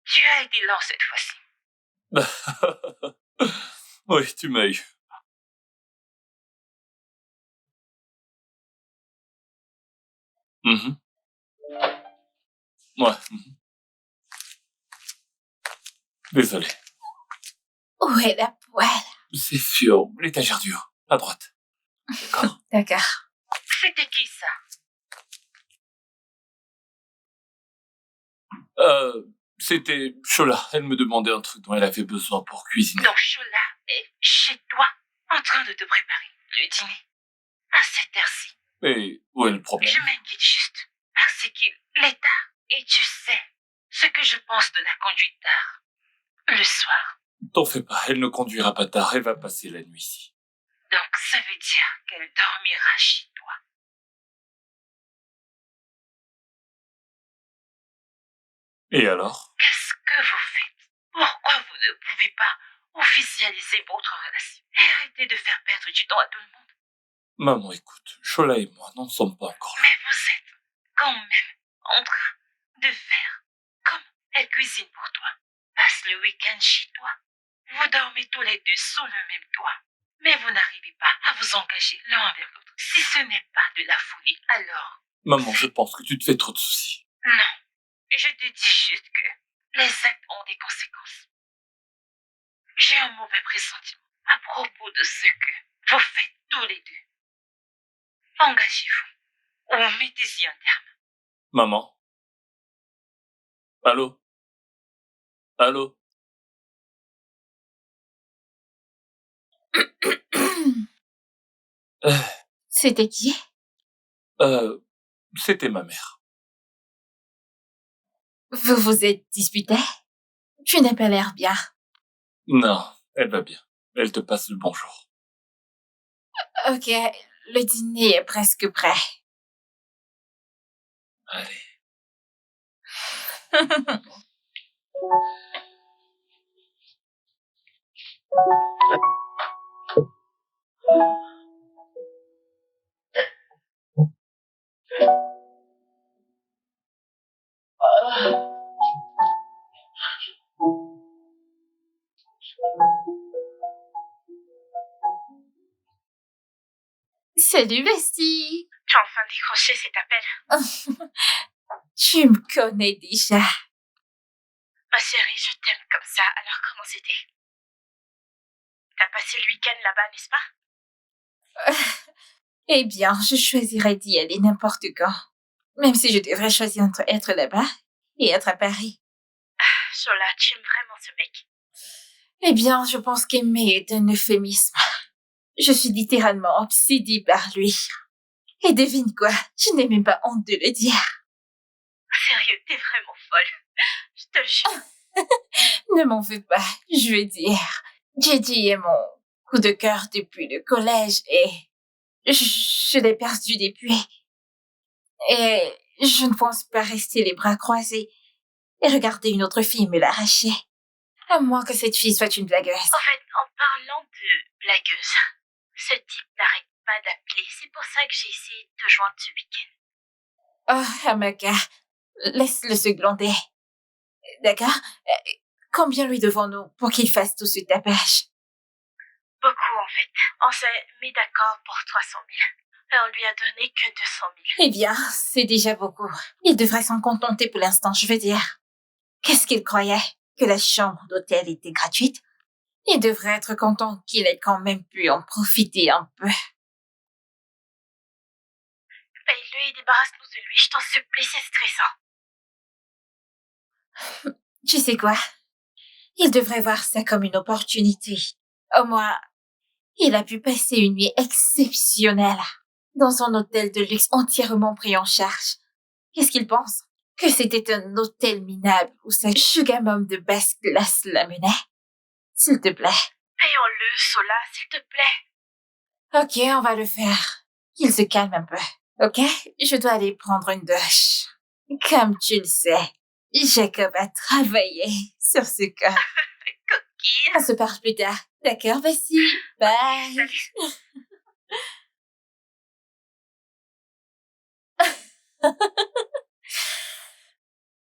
Speaker 5: Tu as été lent cette fois-ci.
Speaker 3: Oui, tu m'as eu. Mhm. Ouais. Mhm. Désolé.
Speaker 2: Où est la poêle?
Speaker 3: C'est sur l'étagère du haut, à droite. D'accord?
Speaker 2: D'accord.
Speaker 5: C'était qui ça?
Speaker 3: C'était Chola. Elle me demandait un truc dont elle avait besoin pour cuisiner.
Speaker 5: Donc Chola est chez toi, en train de te préparer le dîner. À cette heure-ci.
Speaker 3: Et où est le problème?
Speaker 5: Je m'inquiète juste parce qu'il est tard. Et tu sais ce que je pense de la conduite tard. Le soir.
Speaker 3: T'en fais pas, elle ne conduira pas tard, elle va passer la nuit ici.
Speaker 5: Donc ça veut dire qu'elle dormira chez toi.
Speaker 3: Et alors?
Speaker 5: Qu'est-ce que vous faites? Pourquoi vous ne pouvez pas officialiser votre relation et arrêter de faire perdre du temps à tout le monde?
Speaker 3: Maman, écoute, Chola et moi n'en sommes pas encore là.
Speaker 5: Mais vous êtes quand même en train de faire comme elle cuisine pour toi. Passe le week-end chez toi. Vous dormez tous les deux sous le même toit. Mais vous n'arrivez pas à vous engager l'un avec l'autre. Si ce n'est pas de la folie, alors...
Speaker 3: Maman, je pense que tu te fais trop de soucis.
Speaker 5: Non. Je te dis juste que les actes ont des conséquences. J'ai un mauvais pressentiment à propos de ce que vous faites tous les deux. Engagez-vous ou mettez-y un terme.
Speaker 3: Maman? Allô? Allô?
Speaker 2: C'était qui?
Speaker 3: C'était ma mère.
Speaker 2: Vous vous êtes disputé? Tu n'as pas l'air bien.
Speaker 3: Non, elle va bien. Elle te passe le bonjour.
Speaker 2: Ok, le dîner est presque prêt.
Speaker 3: Allez.
Speaker 2: Salut, Bestie.
Speaker 1: Tu as enfin décroché cet appel.
Speaker 2: Tu me connais déjà.
Speaker 1: Ma chérie, je t'aime comme ça. Alors comment c'était? T'as passé le week-end là-bas, n'est-ce pas?
Speaker 2: Eh bien, je choisirais d'y aller n'importe quand. Même si je devrais choisir entre être là-bas et être à Paris.
Speaker 1: Shola, tu aimes vraiment ce mec.
Speaker 2: Eh bien, je pense qu'aimer est un euphémisme. Je suis littéralement obsédée par lui. Et devine quoi, je n'ai même pas honte de le dire.
Speaker 1: Sérieux, t'es vraiment folle. Je te le jure.
Speaker 2: Ne m'en veux pas, je veux dire. JJ est mon coup de cœur depuis le collège et je l'ai perdu depuis. Et je ne pense pas rester les bras croisés et regarder une autre fille me l'arracher. À moins que cette fille soit une blagueuse.
Speaker 1: En fait, en parlant de blagueuse, ce type n'arrête pas d'appeler. C'est pour ça que j'ai essayé de te joindre ce week-end.
Speaker 2: Oh, Amaka, laisse-le se glander. D'accord? Combien lui devons-nous pour qu'il fasse tout ce tapage?
Speaker 1: Beaucoup, en fait. On s'est mis d'accord pour 300 000. Et on lui a donné que 200 000.
Speaker 2: Eh bien, c'est déjà beaucoup. Il devrait s'en contenter pour l'instant, je veux dire. Qu'est-ce qu'il croyait? Que la chambre d'hôtel était gratuite? Il devrait être content qu'il ait quand même pu en profiter un peu.
Speaker 1: Paye-le et débarrasse-nous de lui, je t'en supplie, c'est stressant.
Speaker 2: Tu sais quoi? Il devrait voir ça comme une opportunité. Au moins, il a pu passer une nuit exceptionnelle dans un hôtel de luxe entièrement pris en charge. Qu'est-ce qu'il pense? Que c'était un hôtel minable où sa sugar mom de basse classe l'amenait? S'il te plaît.
Speaker 1: Payons-le, Sola, s'il te plaît.
Speaker 2: Ok, on va le faire. Qu'il se calme un peu. Ok? Je dois aller prendre une douche. Comme tu le sais, Jacob a travaillé sur ce cas.
Speaker 1: Coquille.
Speaker 2: On se parle plus tard. D'accord, Bessie? Bye.
Speaker 1: Salut.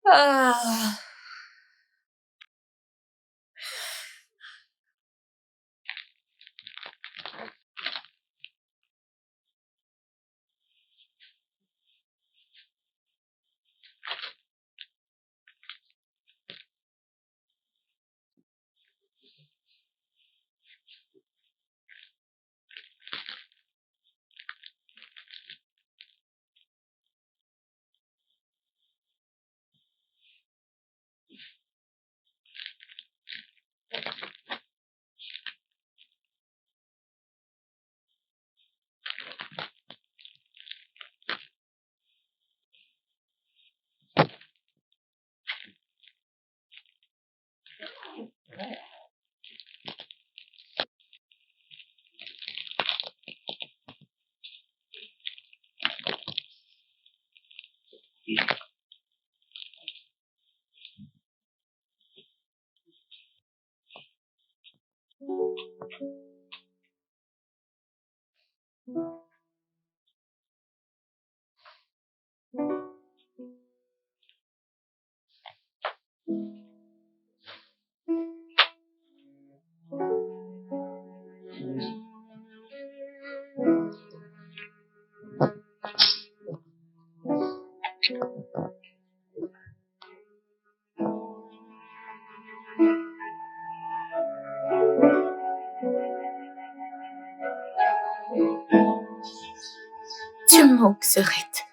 Speaker 2: Ah.
Speaker 1: Tu me manques, Serette.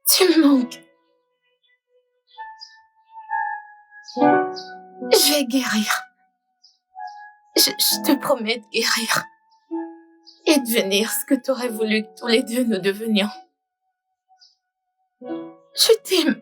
Speaker 1: Tu me manques. Je vais guérir. Je te promets de guérir. Et devenir ce que t'aurais voulu que tous les deux nous devenions. Je t'aime.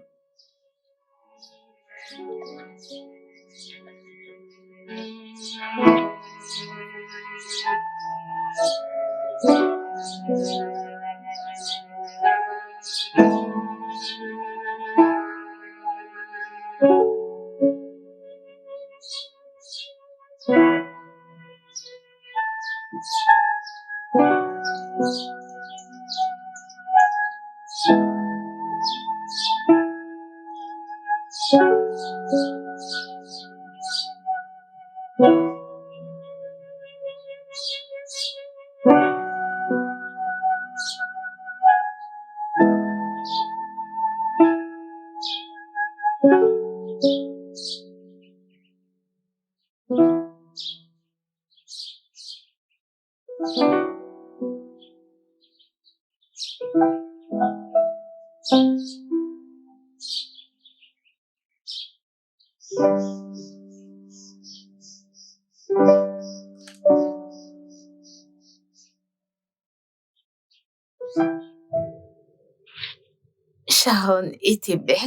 Speaker 1: Sharon était belle.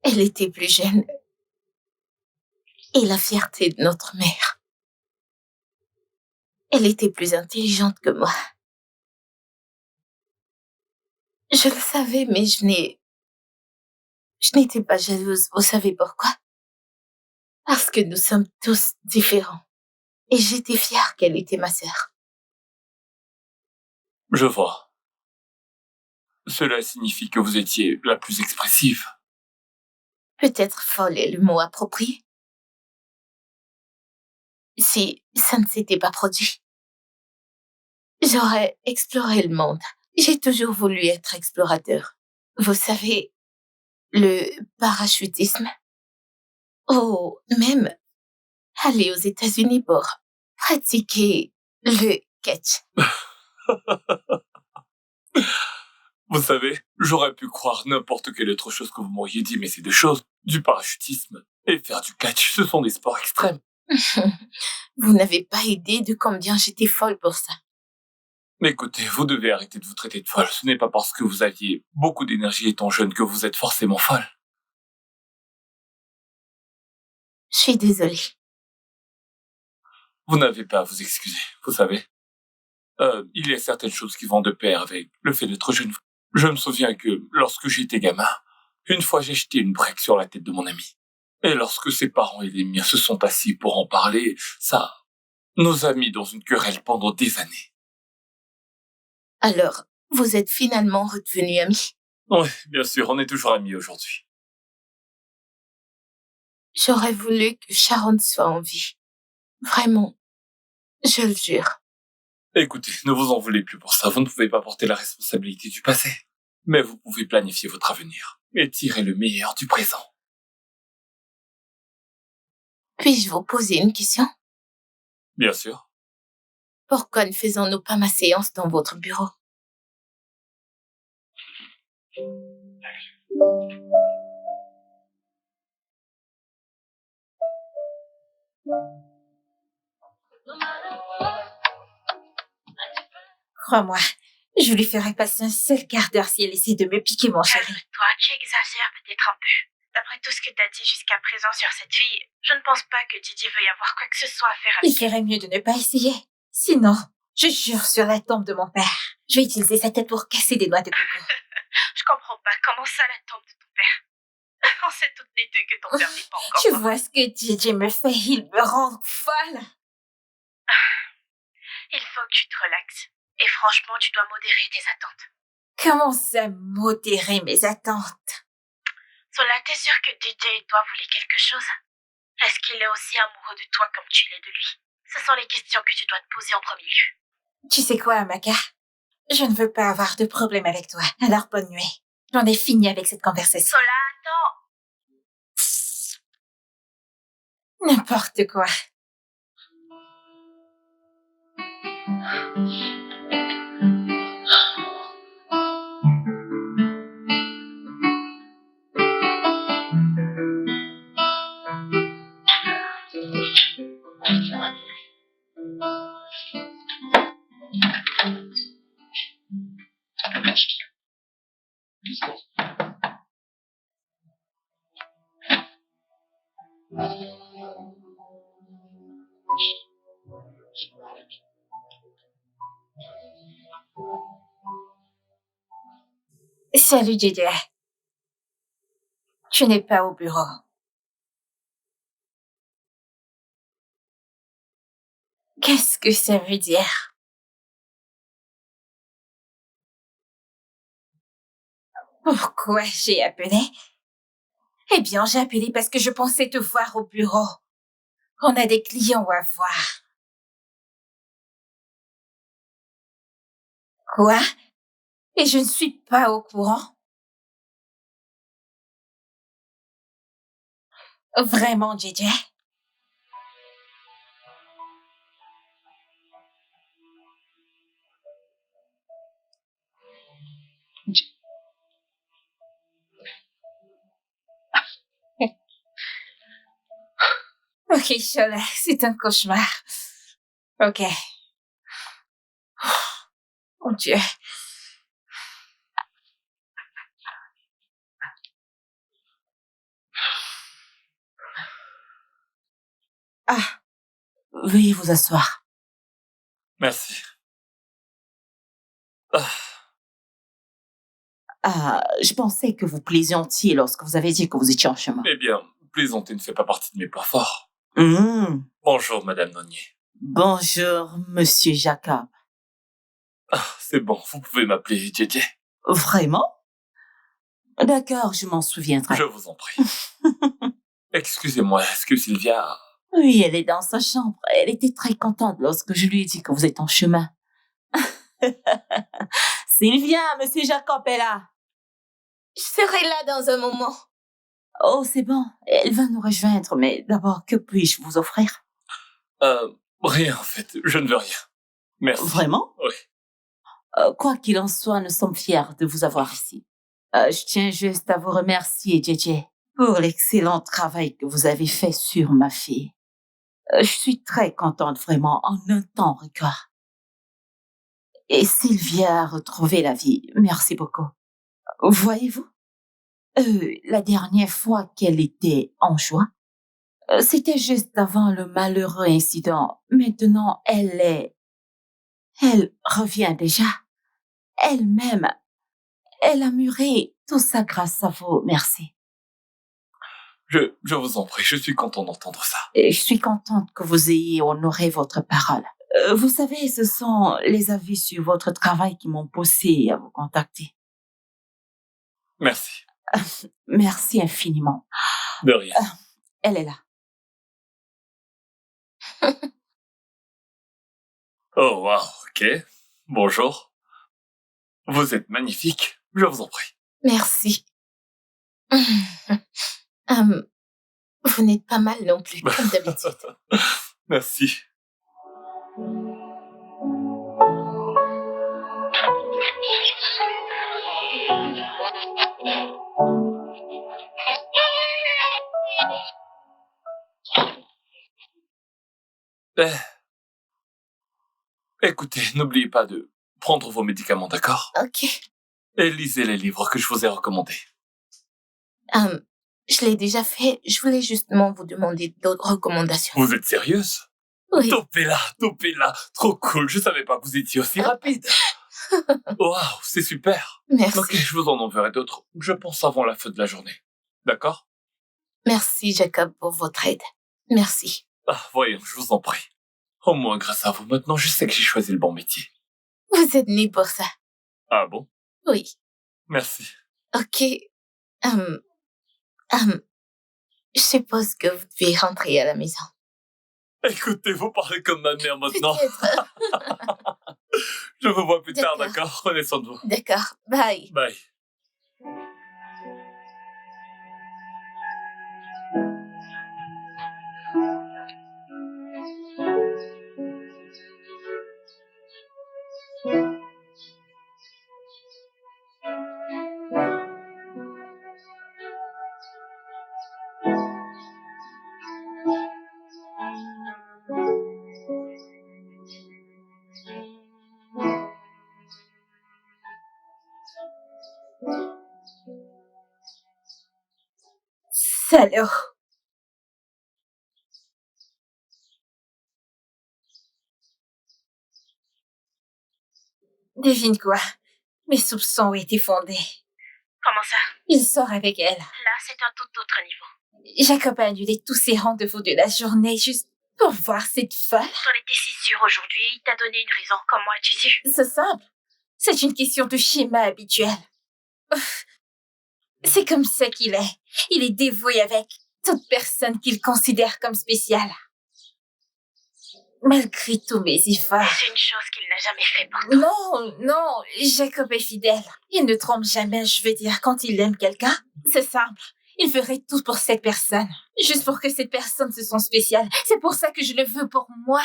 Speaker 1: Elle était plus jeune. Et la fierté de notre mère. Elle était plus intelligente que moi. Je le savais, mais je n'étais pas jalouse. Vous savez pourquoi? Parce que nous sommes tous différents. Et j'étais fière qu'elle était ma sœur.
Speaker 3: Je vois. Cela signifie que vous étiez la plus expressive.
Speaker 1: Peut-être folle est le mot approprié. Si ça ne s'était pas produit, j'aurais exploré le monde. J'ai toujours voulu être explorateur. Vous savez, le parachutisme. Oh, même aller aux États-Unis pour pratiquer le catch.
Speaker 3: Vous savez, j'aurais pu croire n'importe quelle autre chose que vous m'auriez dit, mais ces deux choses, du parachutisme et faire du catch, ce sont des sports extrêmes.
Speaker 1: Vous n'avez pas idée de combien j'étais folle pour ça.
Speaker 3: Mais écoutez, vous devez arrêter de vous traiter de folle. Ce n'est pas parce que vous aviez beaucoup d'énergie étant jeune que vous êtes forcément folle.
Speaker 1: Je suis désolée.
Speaker 3: Vous n'avez pas à vous excuser, vous savez. Il y a certaines choses qui vont de pair avec le fait d'être jeune. Je me souviens que lorsque j'étais gamin, une fois j'ai jeté une brique sur la tête de mon ami. Et lorsque ses parents et les miens se sont assis pour en parler, ça nous a mis dans une querelle pendant des années.
Speaker 1: Alors, vous êtes finalement redevenus amis?
Speaker 3: Oui, bien sûr, on est toujours amis aujourd'hui.
Speaker 1: J'aurais voulu que Sharon soit en vie. Vraiment. Je le jure.
Speaker 3: Écoutez, ne vous en voulez plus pour ça, vous ne pouvez pas porter la responsabilité du passé. Mais vous pouvez planifier votre avenir et tirer le meilleur du présent.
Speaker 1: Puis-je vous poser une question?
Speaker 3: Bien sûr.
Speaker 1: Pourquoi ne faisons-nous pas ma séance dans votre bureau?
Speaker 2: Crois-moi, je lui ferai passer un seul quart d'heure si elle essaie de me piquer mon chéri.
Speaker 6: Calme-toi, tu exagères peut-être un peu. D'après tout ce que t'as dit jusqu'à présent sur cette fille, je ne pense pas que Didi veuille avoir quoi que ce soit à faire
Speaker 2: Il
Speaker 6: avec elle.
Speaker 2: ferait mieux de ne pas essayer. Sinon, je jure sur la tombe de mon père, je vais utiliser sa tête pour casser des noix de coco.
Speaker 6: Je comprends pas comment ça la tombe de ton père. On sait toutes les deux que ton père n'est pas encore
Speaker 2: Tu
Speaker 6: mort.
Speaker 2: vois ce que Didi me fait, il me rend folle.
Speaker 6: Il faut que tu te relaxes. Et franchement, tu dois modérer tes attentes.
Speaker 2: Comment ça modérer mes attentes?
Speaker 6: Sola, t'es sûre que DJ et toi voulaient quelque chose? Est-ce qu'il est aussi amoureux de toi comme tu l'es de lui? Ce sont les questions que tu dois te poser en premier lieu.
Speaker 2: Tu sais quoi, Amaka? Je ne veux pas avoir de problème avec toi. Alors bonne nuit. J'en ai fini avec cette conversation.
Speaker 6: Sola, attends.
Speaker 2: N'importe quoi. Salut, JJ. Tu n'es pas au bureau. Qu'est-ce que ça veut dire? Pourquoi j'ai appelé? Eh bien, j'ai appelé parce que je pensais te voir au bureau. On a des clients à voir. Quoi? Et je ne suis pas au courant? Vraiment, JJ? Ok, Chola, c'est un cauchemar. Ok. Mon Dieu.
Speaker 5: Ah, veuillez vous asseoir.
Speaker 3: Merci.
Speaker 5: Ah, je pensais que vous plaisantiez lorsque vous avez dit que vous étiez en chemin.
Speaker 3: Eh bien, plaisanter ne fait pas partie de mes points forts. Bonjour, Madame Nonier.
Speaker 5: Bonjour, Monsieur Jacob.
Speaker 3: C'est bon, vous pouvez m'appeler JJ.
Speaker 5: Vraiment? D'accord, je m'en souviendrai.
Speaker 3: Je vous en prie. Excusez-moi, est-ce que Sylvia...
Speaker 5: Oui, elle est dans sa chambre. Elle était très contente lorsque je lui ai dit que vous êtes en chemin. Sylvia, Monsieur Jacob est là.
Speaker 1: Je serai là dans un moment.
Speaker 5: Oh, c'est bon. Elle va nous rejoindre, mais d'abord, que puis-je vous offrir?
Speaker 3: Rien en fait, je ne veux rien. Merci.
Speaker 5: Vraiment?
Speaker 3: Oui.
Speaker 5: Quoi qu'il en soit, nous sommes fiers de vous avoir ici. Je tiens juste à vous remercier, JJ, pour l'excellent travail que vous avez fait sur ma fille. Je suis très contente, vraiment, en un temps record. Et Sylvia a retrouvé la vie. Merci beaucoup. Voyez-vous, la dernière fois qu'elle était en joie, c'était juste avant le malheureux incident. Maintenant, elle revient déjà. Elle-même, elle a mûri tout ça grâce à vous. Merci.
Speaker 3: Je vous en prie, je suis content d'entendre ça.
Speaker 5: Et je suis contente que vous ayez honoré votre parole. Vous savez, ce sont les avis sur votre travail qui m'ont poussé à vous contacter.
Speaker 3: Merci.
Speaker 5: Merci infiniment.
Speaker 3: De rien.
Speaker 5: Elle est là.
Speaker 3: Oh, wow, ok. Bonjour. Vous êtes magnifique, je vous en prie.
Speaker 1: Merci. Vous n'êtes pas mal non plus, comme d'habitude.
Speaker 3: Merci. Écoutez, n'oubliez pas de prendre vos médicaments, d'accord?
Speaker 1: Ok.
Speaker 3: Et lisez les livres que je vous ai recommandés.
Speaker 1: Je l'ai déjà fait. Je voulais justement vous demander d'autres recommandations.
Speaker 3: Vous êtes sérieuse?
Speaker 1: Oui.
Speaker 3: Topez-la. Trop cool, je savais pas que vous étiez aussi rapide. Waouh, c'est super.
Speaker 1: Merci.
Speaker 3: Ok, je vous en enverrai d'autres, je pense avant la fin de la journée. D'accord?
Speaker 1: Merci, Jacob, pour votre aide. Merci.
Speaker 3: Voyons, je vous en prie. Au moins, grâce à vous, maintenant, je sais que j'ai choisi le bon métier.
Speaker 1: Vous êtes né pour ça.
Speaker 3: Ah bon?
Speaker 1: Oui.
Speaker 3: Merci.
Speaker 1: Ok. Je suppose que vous devez rentrer à la maison.
Speaker 3: Écoutez, vous parlez comme ma mère maintenant.
Speaker 1: Peut-être.
Speaker 3: Je vous vois plus tard,
Speaker 1: D'accord.
Speaker 3: d'accord? Prenez soin de vous.
Speaker 1: D'accord. Bye.
Speaker 3: Bye.
Speaker 2: Salaud. Devine quoi? Mes soupçons ont été fondés.
Speaker 6: Comment ça?
Speaker 2: Il sort avec elle.
Speaker 6: Là, c'est un tout autre niveau.
Speaker 2: Jacob a annulé tous ses rendez-vous de la journée juste pour voir cette folle.
Speaker 6: T'en étais si sûre aujourd'hui, il t'a donné une raison. Comment as-tu su?
Speaker 2: C'est simple. C'est une question de schéma habituel. Ouf. C'est comme ça qu'il est. Il est dévoué avec toute personne qu'il considère comme spéciale. Malgré tous mes efforts.
Speaker 6: C'est une chose qu'il n'a jamais fait pour toi.
Speaker 2: Non, Jacob est fidèle. Il ne trompe jamais, je veux dire, quand il aime quelqu'un. C'est simple. Il ferait tout pour cette personne. Juste pour que cette personne se sente spéciale. C'est pour ça que je le veux pour moi.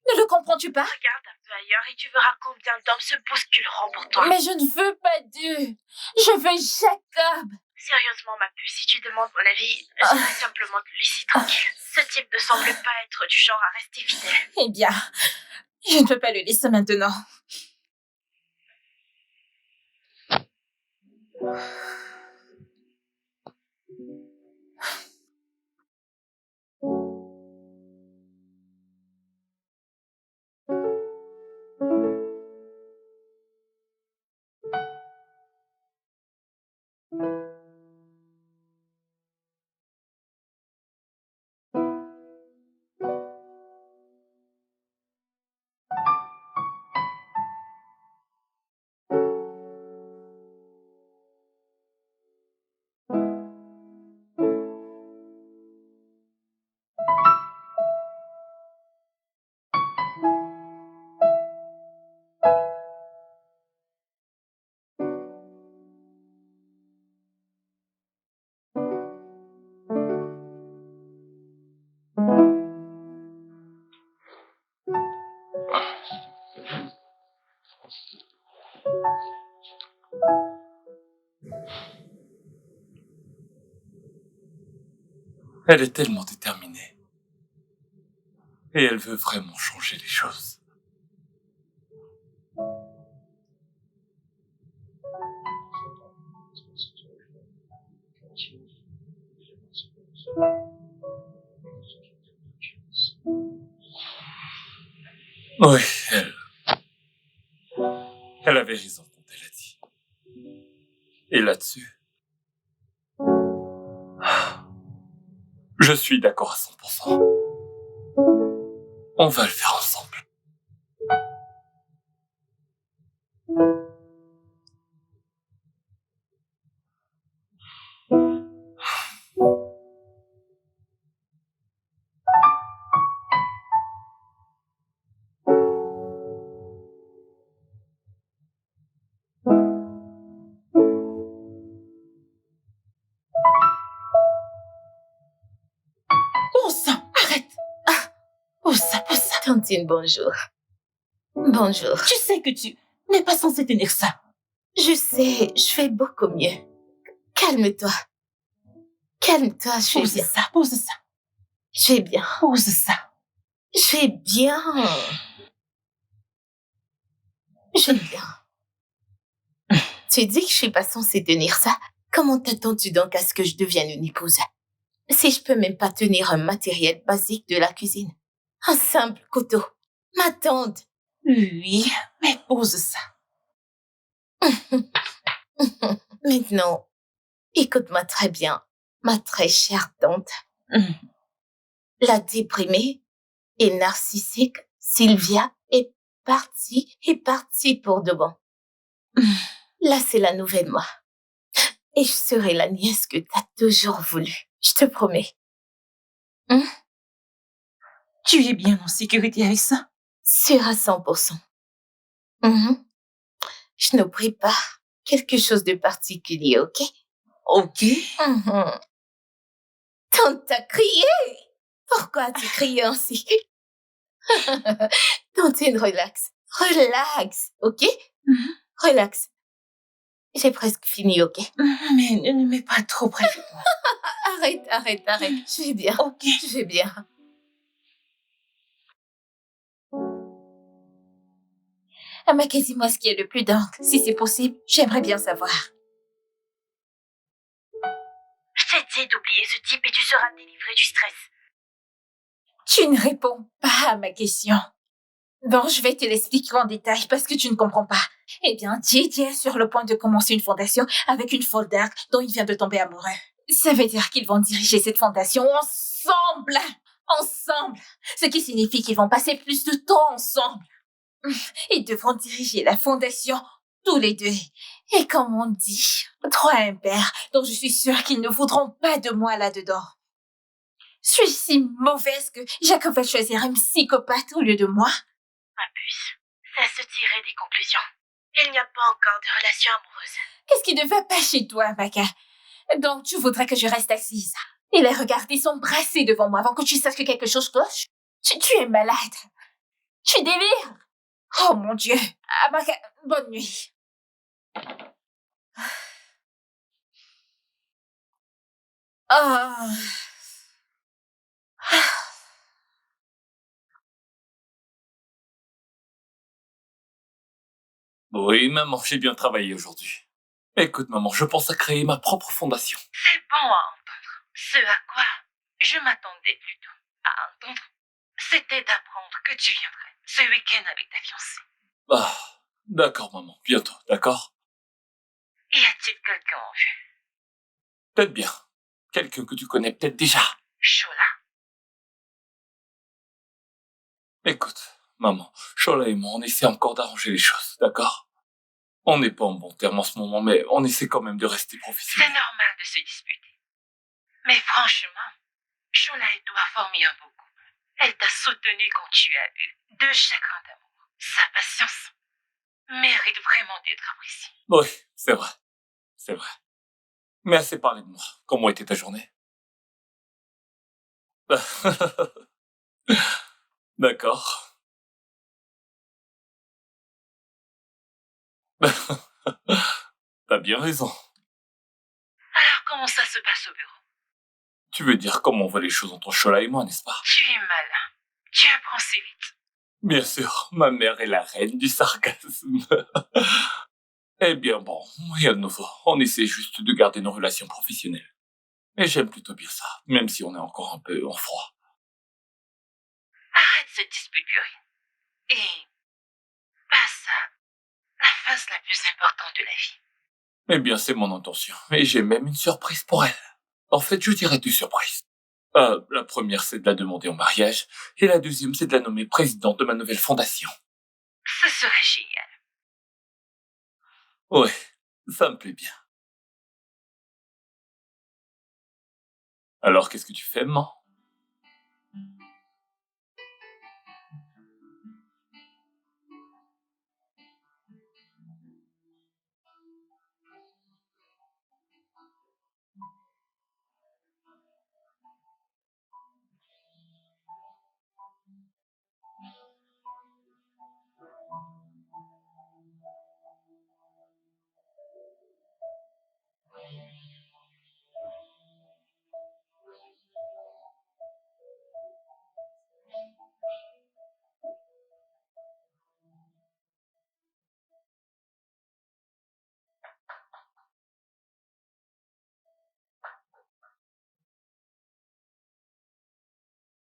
Speaker 2: Ne le comprends-tu pas?
Speaker 6: Regarde un peu ailleurs et tu verras combien d'hommes se bousculeront pour toi.
Speaker 2: Mais je ne veux pas d'eux. Je veux Jacob.
Speaker 6: Sérieusement, ma puce, si tu demandes mon avis, j'aimerais simplement te laisser tranquille. Ce type ne semble pas être du genre à rester fidèle.
Speaker 2: Eh bien, je ne peux pas le laisser maintenant.
Speaker 3: Elle est tellement déterminée. Et elle veut vraiment changer les choses. Oui, elle avait raison quand elle a dit. Et là-dessus, je suis d'accord à 100%. On va le faire ensemble.
Speaker 5: Bon sang, arrête. Pose ça.
Speaker 1: Tantine, bonjour. Bonjour.
Speaker 5: Tu sais que tu n'es pas censé tenir ça.
Speaker 1: Je sais, je fais beaucoup mieux. Calme-toi. Calme-toi, je vais bien.
Speaker 5: Pose ça.
Speaker 1: Je vais bien.
Speaker 5: Pose ça.
Speaker 1: Je vais bien. Je vais bien. Tu dis que je suis pas censée tenir ça. Comment t'attends-tu donc à ce que je devienne une épouse? Si je peux même pas tenir un matériel basique de la cuisine. Un simple couteau. Ma tante.
Speaker 5: Oui, mais pose ça.
Speaker 1: Maintenant, écoute-moi très bien, ma très chère tante. La déprimée et narcissique Sylvia est partie pour de bon. Là, c'est la nouvelle moi. Et je serai la nièce que t'as toujours voulu. Je te promets.
Speaker 5: Tu es bien en sécurité avec ça?
Speaker 1: Sûr à 100%. Je nous prépare quelque chose de particulier, ok?
Speaker 5: Ok.
Speaker 1: Tante, t'as crié? Pourquoi as-tu crié ainsi? Tantine, relax. Relax, ok? Relax. J'ai presque fini, ok?
Speaker 5: Mais ne mets pas trop près de toi.
Speaker 1: Arrête. Je vais bien.
Speaker 5: Ok.
Speaker 1: Je vais bien.
Speaker 2: Dis-moi ce qui est le plus dingue. Si c'est possible, j'aimerais bien savoir.
Speaker 6: Je t'ai dit d'oublier ce type et tu seras délivré du stress.
Speaker 2: Tu ne réponds pas à ma question. Bon, je vais te l'expliquer en détail parce que tu ne comprends pas. Eh bien, JJ est sur le point de commencer une fondation avec une folle d'arc dont il vient de tomber amoureux. Ça veut dire qu'ils vont diriger cette fondation ensemble. Ensemble. Ce qui signifie qu'ils vont passer plus de temps ensemble. Ils devront diriger la fondation tous les deux. Et comme on dit, trois impairs, donc je suis sûre qu'ils ne voudront pas de moi là-dedans. Suis-je si mauvaise que Jacob va choisir un psychopathe au lieu de moi?
Speaker 6: Abuse. Ça se tirer des conclusions. Il n'y a pas encore de relation amoureuse.
Speaker 2: Qu'est-ce qui ne va pas chez toi, Maka? Donc, tu voudrais que je reste assise et les regarder s'embrasser devant moi avant que tu saches que quelque chose cloche? Tu es malade. Tu délires. Oh mon Dieu. Ah, Maka, bonne nuit. Oh.
Speaker 3: Oui, maman, j'ai bien travaillé aujourd'hui. Écoute, maman, je pense à créer ma propre fondation.
Speaker 6: C'est bon à entendre. Ce à quoi je m'attendais plutôt à entendre, c'était d'apprendre que tu viendrais ce week-end avec ta fiancée.
Speaker 3: Ah, d'accord, maman, bientôt, d'accord?
Speaker 6: Y a-t-il quelqu'un en vue?
Speaker 3: Peut-être bien. Quelqu'un que tu connais peut-être déjà.
Speaker 6: Shola?
Speaker 3: Écoute, maman, Shola et moi, on essaie encore d'arranger les choses, d'accord? On n'est pas en bon terme en ce moment, mais on essaie quand même de rester
Speaker 6: C'est
Speaker 3: professionnel.
Speaker 6: normal de se disputer. Mais franchement, Shola et toi formez un beau couple. Elle t'a soutenu quand tu as eu deux chagrins d'amour. Sa patience mérite vraiment d'être appréciée.
Speaker 3: Oui, c'est vrai. C'est vrai. Mais assez parlé de moi. Comment était ta journée? D'accord. T'as bien raison.
Speaker 6: Alors comment ça se passe au bureau?
Speaker 3: Tu veux dire comment on voit les choses entre Shola et moi, n'est-ce pas?
Speaker 6: Tu es malin. Tu apprends si vite.
Speaker 3: Bien sûr, ma mère est la reine du sarcasme. Eh bien bon, rien de nouveau. On essaie juste de garder nos relations professionnelles. Et j'aime plutôt bien ça, même si on est encore un peu en froid.
Speaker 6: Arrête cette dispute purine. Et passe à la phase la plus importante de la vie.
Speaker 3: Eh bien, c'est mon intention. Et j'ai même une surprise pour elle. En fait, je dirais deux surprises. La première, c'est de la demander en mariage. Et la deuxième, c'est de la nommer présidente de ma nouvelle fondation.
Speaker 6: Ce serait génial.
Speaker 3: Ouais, ça me plaît bien. Alors, qu'est-ce que tu fais, maman?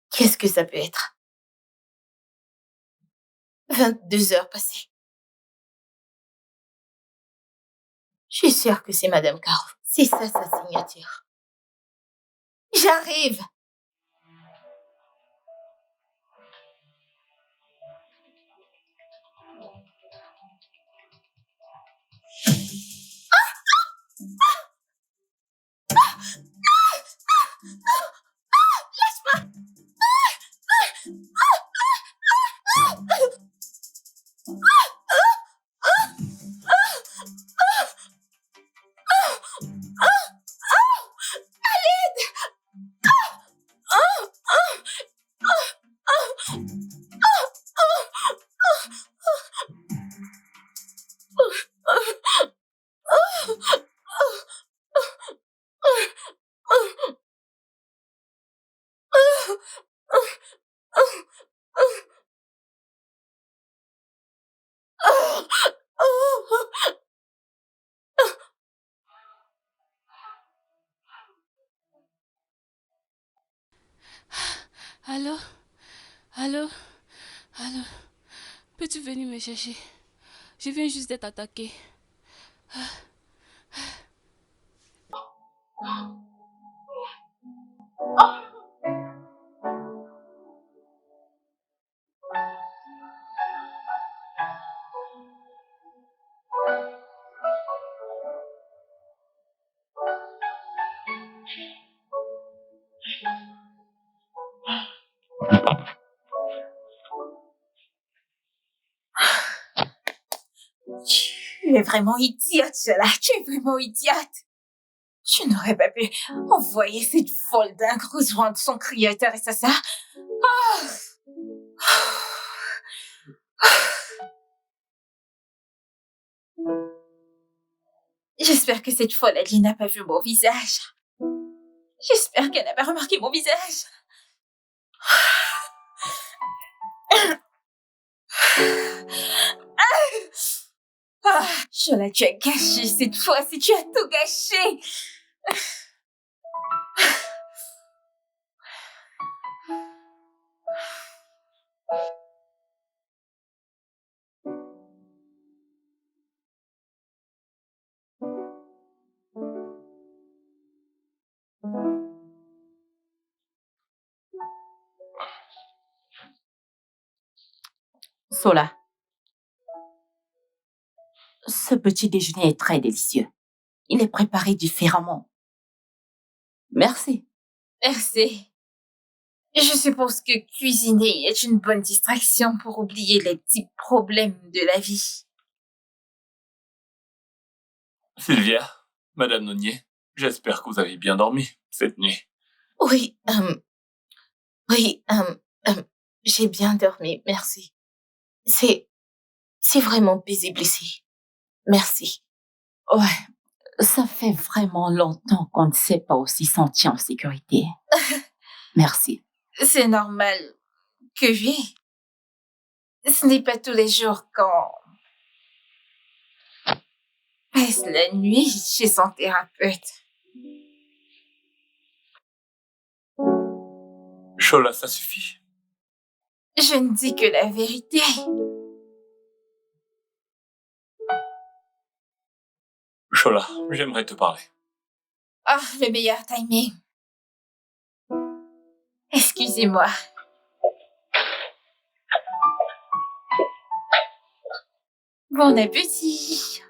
Speaker 1: Qu'est-ce que ça peut être? 22 heures passées. Je suis sûre que c'est Madame Caro. C'est ça sa signature. J'arrive!
Speaker 7: Allô? Allô? Allô? Peux-tu venir me chercher? Je viens juste d'être attaquée.
Speaker 2: Tu es vraiment idiote, Shola. Tu es vraiment idiote. Tu n'aurais pas pu envoyer cette folle dingue rejoindre son créateur et ça. J'espère que cette folle elle n'a pas vu mon visage. J'espère qu'elle n'a pas remarqué mon visage. Shola, tu as gâché cette fois-ci, tu as tout gâché.
Speaker 1: Sola, ce petit déjeuner est très délicieux. Il est préparé différemment. Merci.
Speaker 2: Merci. Je suppose que cuisiner est une bonne distraction pour oublier les petits problèmes de la vie.
Speaker 3: Sylvia, Madame Nonier, j'espère que vous avez bien dormi cette nuit.
Speaker 1: Oui, j'ai bien dormi, merci. C'est vraiment paisible ici. Merci. Ouais, ça fait vraiment longtemps qu'on ne s'est pas aussi senti en sécurité. Merci.
Speaker 2: C'est normal que oui. Ce n'est pas tous les jours qu'on passe la nuit chez son thérapeute.
Speaker 3: Shola, ça suffit.
Speaker 2: Je ne dis que la vérité.
Speaker 3: Shola, j'aimerais te parler.
Speaker 2: Ah, le meilleur timing. Excusez-moi. Bon appétit.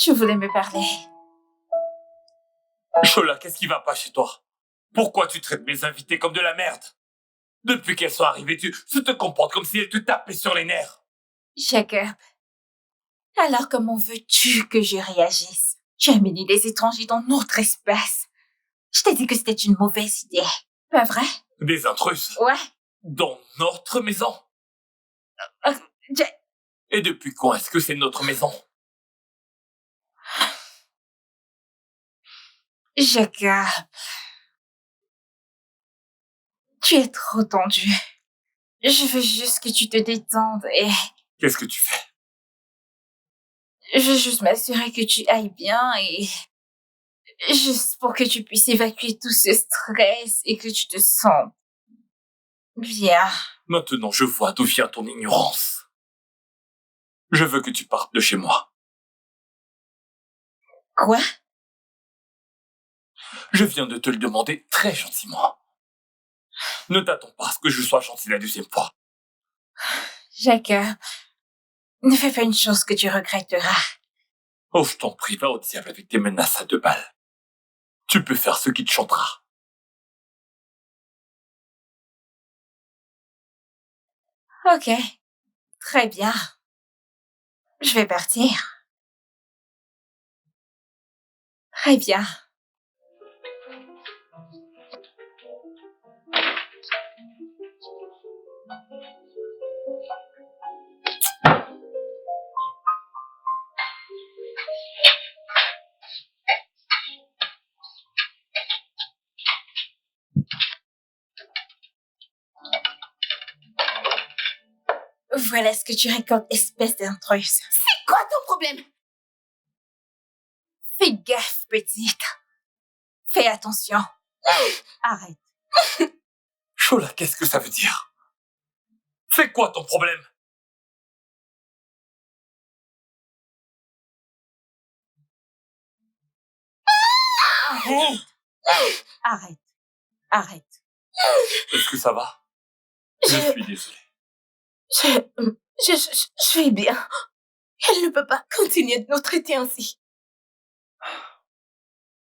Speaker 2: Tu voulais me parler.
Speaker 3: Shola, qu'est-ce qui va pas chez toi? Pourquoi tu traites mes invités comme de la merde? Depuis qu'elles sont arrivées, tu te comportes comme si elles te tapaient sur les nerfs.
Speaker 2: Jacob, alors comment veux-tu que je réagisse? Tu as mené des étrangers dans notre espace. Je t'ai dit que c'était une mauvaise idée. Pas vrai?
Speaker 3: Des intrus?
Speaker 2: Ouais.
Speaker 3: Dans notre maison?
Speaker 2: Ja-
Speaker 3: Et depuis quand est-ce que c'est notre maison?
Speaker 2: Jacob, tu es trop tendu. Je veux juste que tu te détendes et
Speaker 3: Qu'est-ce que tu fais?
Speaker 2: je veux juste m'assurer que tu ailles bien et juste pour que tu puisses évacuer tout ce stress et que tu te sentes bien.
Speaker 3: Maintenant, je vois d'où vient ton ignorance. Je veux que tu partes de chez moi.
Speaker 2: Quoi?
Speaker 3: Je viens de te le demander très gentiment. Ne t'attends pas à ce que je sois gentil la deuxième fois.
Speaker 2: Jacob, ne fais pas une chose que tu regretteras.
Speaker 3: Oh, je t'en prie, va au diable avec tes menaces à 2 balles. Tu peux faire ce qui te chantera.
Speaker 2: Ok, très bien. Je vais partir. Très bien. Voilà ce que tu récoltes, espèce d'intruse.
Speaker 1: C'est quoi ton problème?
Speaker 2: Fais gaffe, petite. Fais attention.
Speaker 5: Arrête.
Speaker 3: Shola, qu'est-ce que ça veut dire? C'est quoi ton problème?
Speaker 5: Arrête. Arrête.
Speaker 3: Est-ce que ça va? Je suis désolé.
Speaker 1: Je vais bien. Elle ne peut pas continuer de nous traiter ainsi.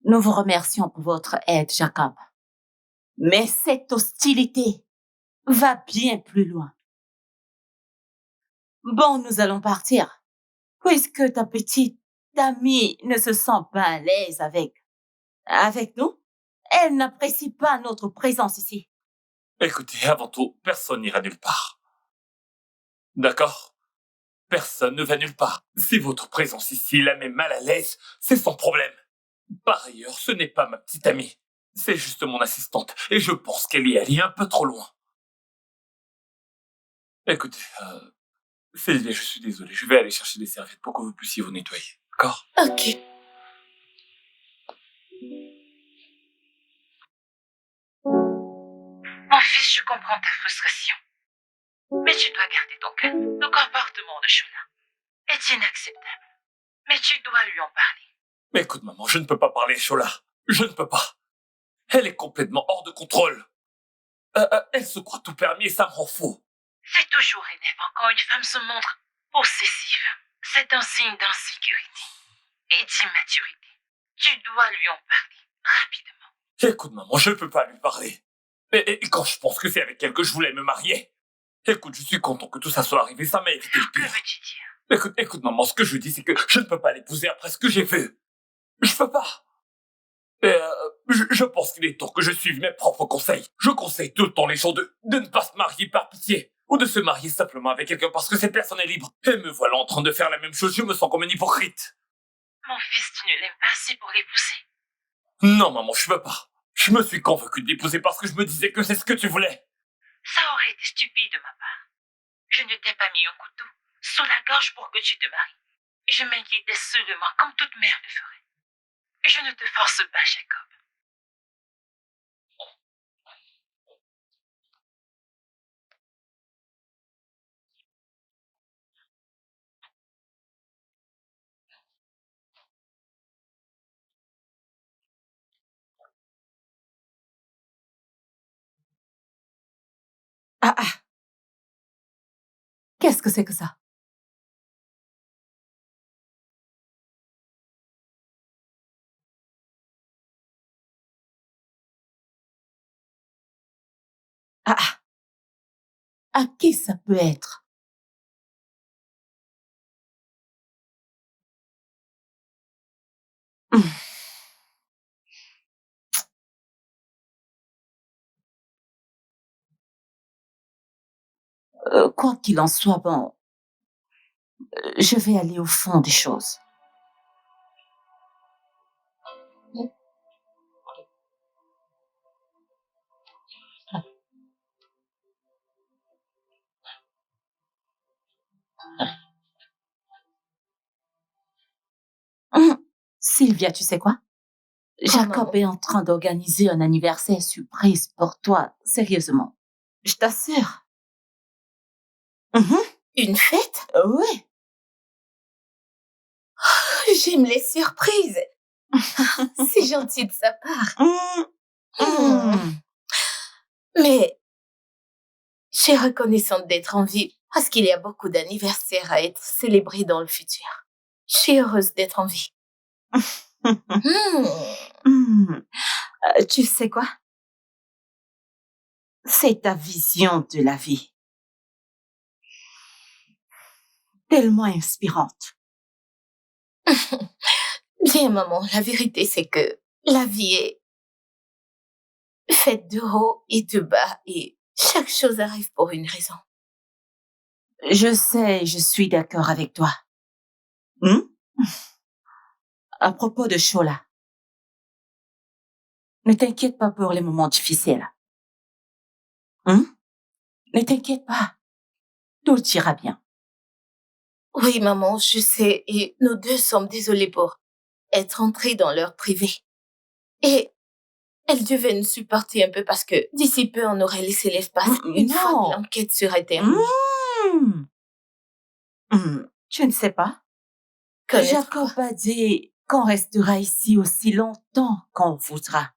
Speaker 5: Nous vous remercions pour votre aide, Jacob. Mais cette hostilité va bien plus loin. Bon, nous allons partir, puisque ta petite amie ne se sent pas à l'aise avec nous. Elle n'apprécie pas notre présence ici.
Speaker 3: Écoutez, avant tout, personne n'ira nulle part. D'accord? Personne ne va nulle part. Si votre présence ici la met mal à l'aise, c'est son problème. Par ailleurs, ce n'est pas ma petite amie. C'est juste mon assistante, et je pense qu'elle y est allée un peu trop loin. Écoutez, Sylvia, je suis désolé, je vais aller chercher des serviettes pour que vous puissiez vous nettoyer, d'accord?
Speaker 1: Ok.
Speaker 6: Mon fils, je comprends ta frustration. Mais tu dois garder ton calme. Le comportement de Shola est inacceptable. Mais tu dois lui en parler.
Speaker 3: Mais écoute, maman, je ne peux pas parler à Shola. Je ne peux pas. Elle est complètement hors de contrôle. Elle se croit tout permis et ça me rend fou.
Speaker 6: C'est toujours énervant quand une femme se montre possessive. C'est un signe d'insécurité et d'immaturité. Tu dois lui en parler rapidement.
Speaker 3: Écoute, maman, je ne peux pas lui parler. Et quand je pense que c'est avec elle que je voulais me marier. Écoute, je suis content que tout ça soit arrivé, ça m'a évité le
Speaker 6: Que
Speaker 3: pire.
Speaker 6: veux-tu dire?
Speaker 3: Écoute, maman, ce que je dis, c'est que je ne peux pas l'épouser après ce que j'ai fait. Je peux pas. Et je pense qu'il est temps que je suive mes propres conseils. Je conseille tout le temps les gens de ne pas se marier par pitié. Ou de se marier simplement avec quelqu'un parce que cette personne est libre. Et me voilà en train de faire la même chose, je me sens comme un hypocrite.
Speaker 6: Mon fils, tu ne l'aimes pas assez pour l'épouser.
Speaker 3: Non, maman, je peux pas. Je me suis convaincu de l'épouser parce que je me disais que c'est ce que tu voulais.
Speaker 6: Ça aurait été stupide de ma part. Je ne t'ai pas mis un couteau sous la gorge pour que tu te maries. Je m'inquiétais seulement comme toute mère le ferait. Je ne te force pas, Jacob.
Speaker 5: Ah. Qu'est-ce que c'est que ça? À qui ça peut être? Quoi qu'il en soit, bon, je vais aller au fond des choses. Sylvia, tu sais quoi? Jacob est en train d'organiser un anniversaire surprise pour toi, sérieusement. Je t'assure.
Speaker 1: Une fête?
Speaker 5: Oui.
Speaker 1: J'aime les surprises. C'est gentil de sa part. Mais je suis reconnaissante d'être en vie parce qu'il y a beaucoup d'anniversaires à être célébrés dans le futur. Je suis heureuse d'être en vie.
Speaker 5: Tu sais quoi? C'est ta vision de la vie. Tellement inspirante.
Speaker 1: Bien, maman, la vérité, c'est que la vie est faite de haut et de bas et chaque chose arrive pour une raison.
Speaker 5: Je sais, je suis d'accord avec toi. À propos de Shola, ne t'inquiète pas pour les moments difficiles. Ne t'inquiète pas. Tout ira bien.
Speaker 1: Oui, maman, je sais, et nous deux sommes désolés pour être entrés dans leur privé. Et Elle devait nous supporter un peu parce que d'ici peu, on aurait laissé l'espace une fois
Speaker 5: Non.
Speaker 1: que l'enquête serait terminée.
Speaker 5: Tu ne sais pas?
Speaker 1: Connaître
Speaker 5: Jacob a dit qu'on restera ici aussi longtemps qu'on voudra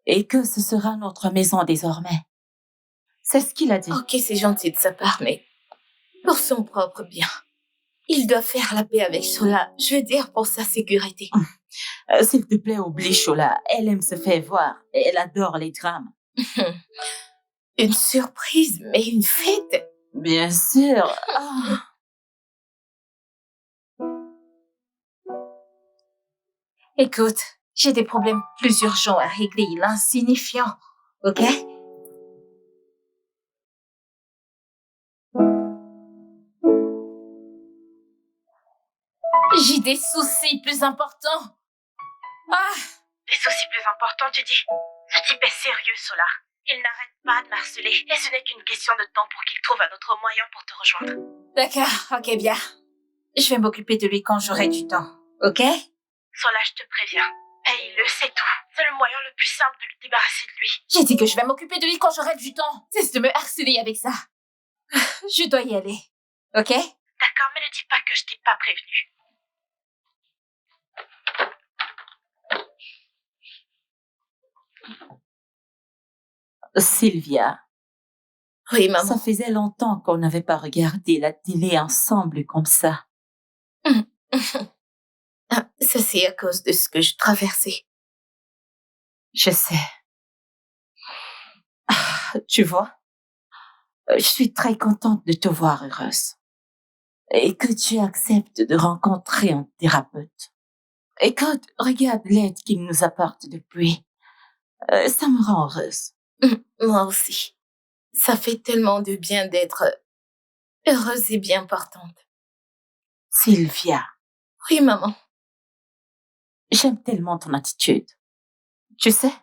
Speaker 5: et que ce sera notre maison désormais. C'est ce qu'il a dit.
Speaker 1: Ok, c'est gentil de sa part, mais pour son propre bien. Il doit faire la paix avec Shola, je veux dire pour sa sécurité.
Speaker 5: S'il te plaît, oublie Shola. Elle aime se faire voir et elle adore les drames.
Speaker 1: Une surprise, mais une fête.
Speaker 5: Bien sûr. Ah.
Speaker 2: Écoute, j'ai des problèmes plus urgents à régler, l'insignifiant, ok? J'ai des soucis plus importants. Ah!
Speaker 6: Des soucis plus importants, tu dis? Ce type est sérieux, Sola. Il n'arrête pas de m'harceler et ce n'est qu'une question de temps pour qu'il trouve un autre moyen pour te rejoindre.
Speaker 2: D'accord, ok, bien. Je vais m'occuper de lui quand j'aurai du temps, ok?
Speaker 6: Sola, je te préviens. Et il le sait tout. C'est le moyen le plus simple de le débarrasser de lui.
Speaker 2: J'ai dit que je vais m'occuper de lui quand j'aurai du temps. Cesse de me harceler avec ça. Je dois y aller, ok?
Speaker 6: D'accord, mais ne dis pas que je t'ai pas prévenu.
Speaker 5: Sylvia,
Speaker 1: Oui, maman.
Speaker 5: ça faisait longtemps qu'on n'avait pas regardé la télé ensemble comme ça.
Speaker 1: Ah, ça, c'est à cause de ce que je traversais.
Speaker 5: Je sais. Ah, tu vois, je suis très contente de te voir heureuse. Et que tu acceptes de rencontrer un thérapeute. Écoute, regarde l'aide qu'il nous apporte depuis. Ça me rend heureuse.
Speaker 1: Moi aussi. Ça fait tellement de bien d'être heureuse et bien portante.
Speaker 5: Sylvia,
Speaker 1: Oui, maman.
Speaker 5: j'aime tellement ton attitude. Tu sais,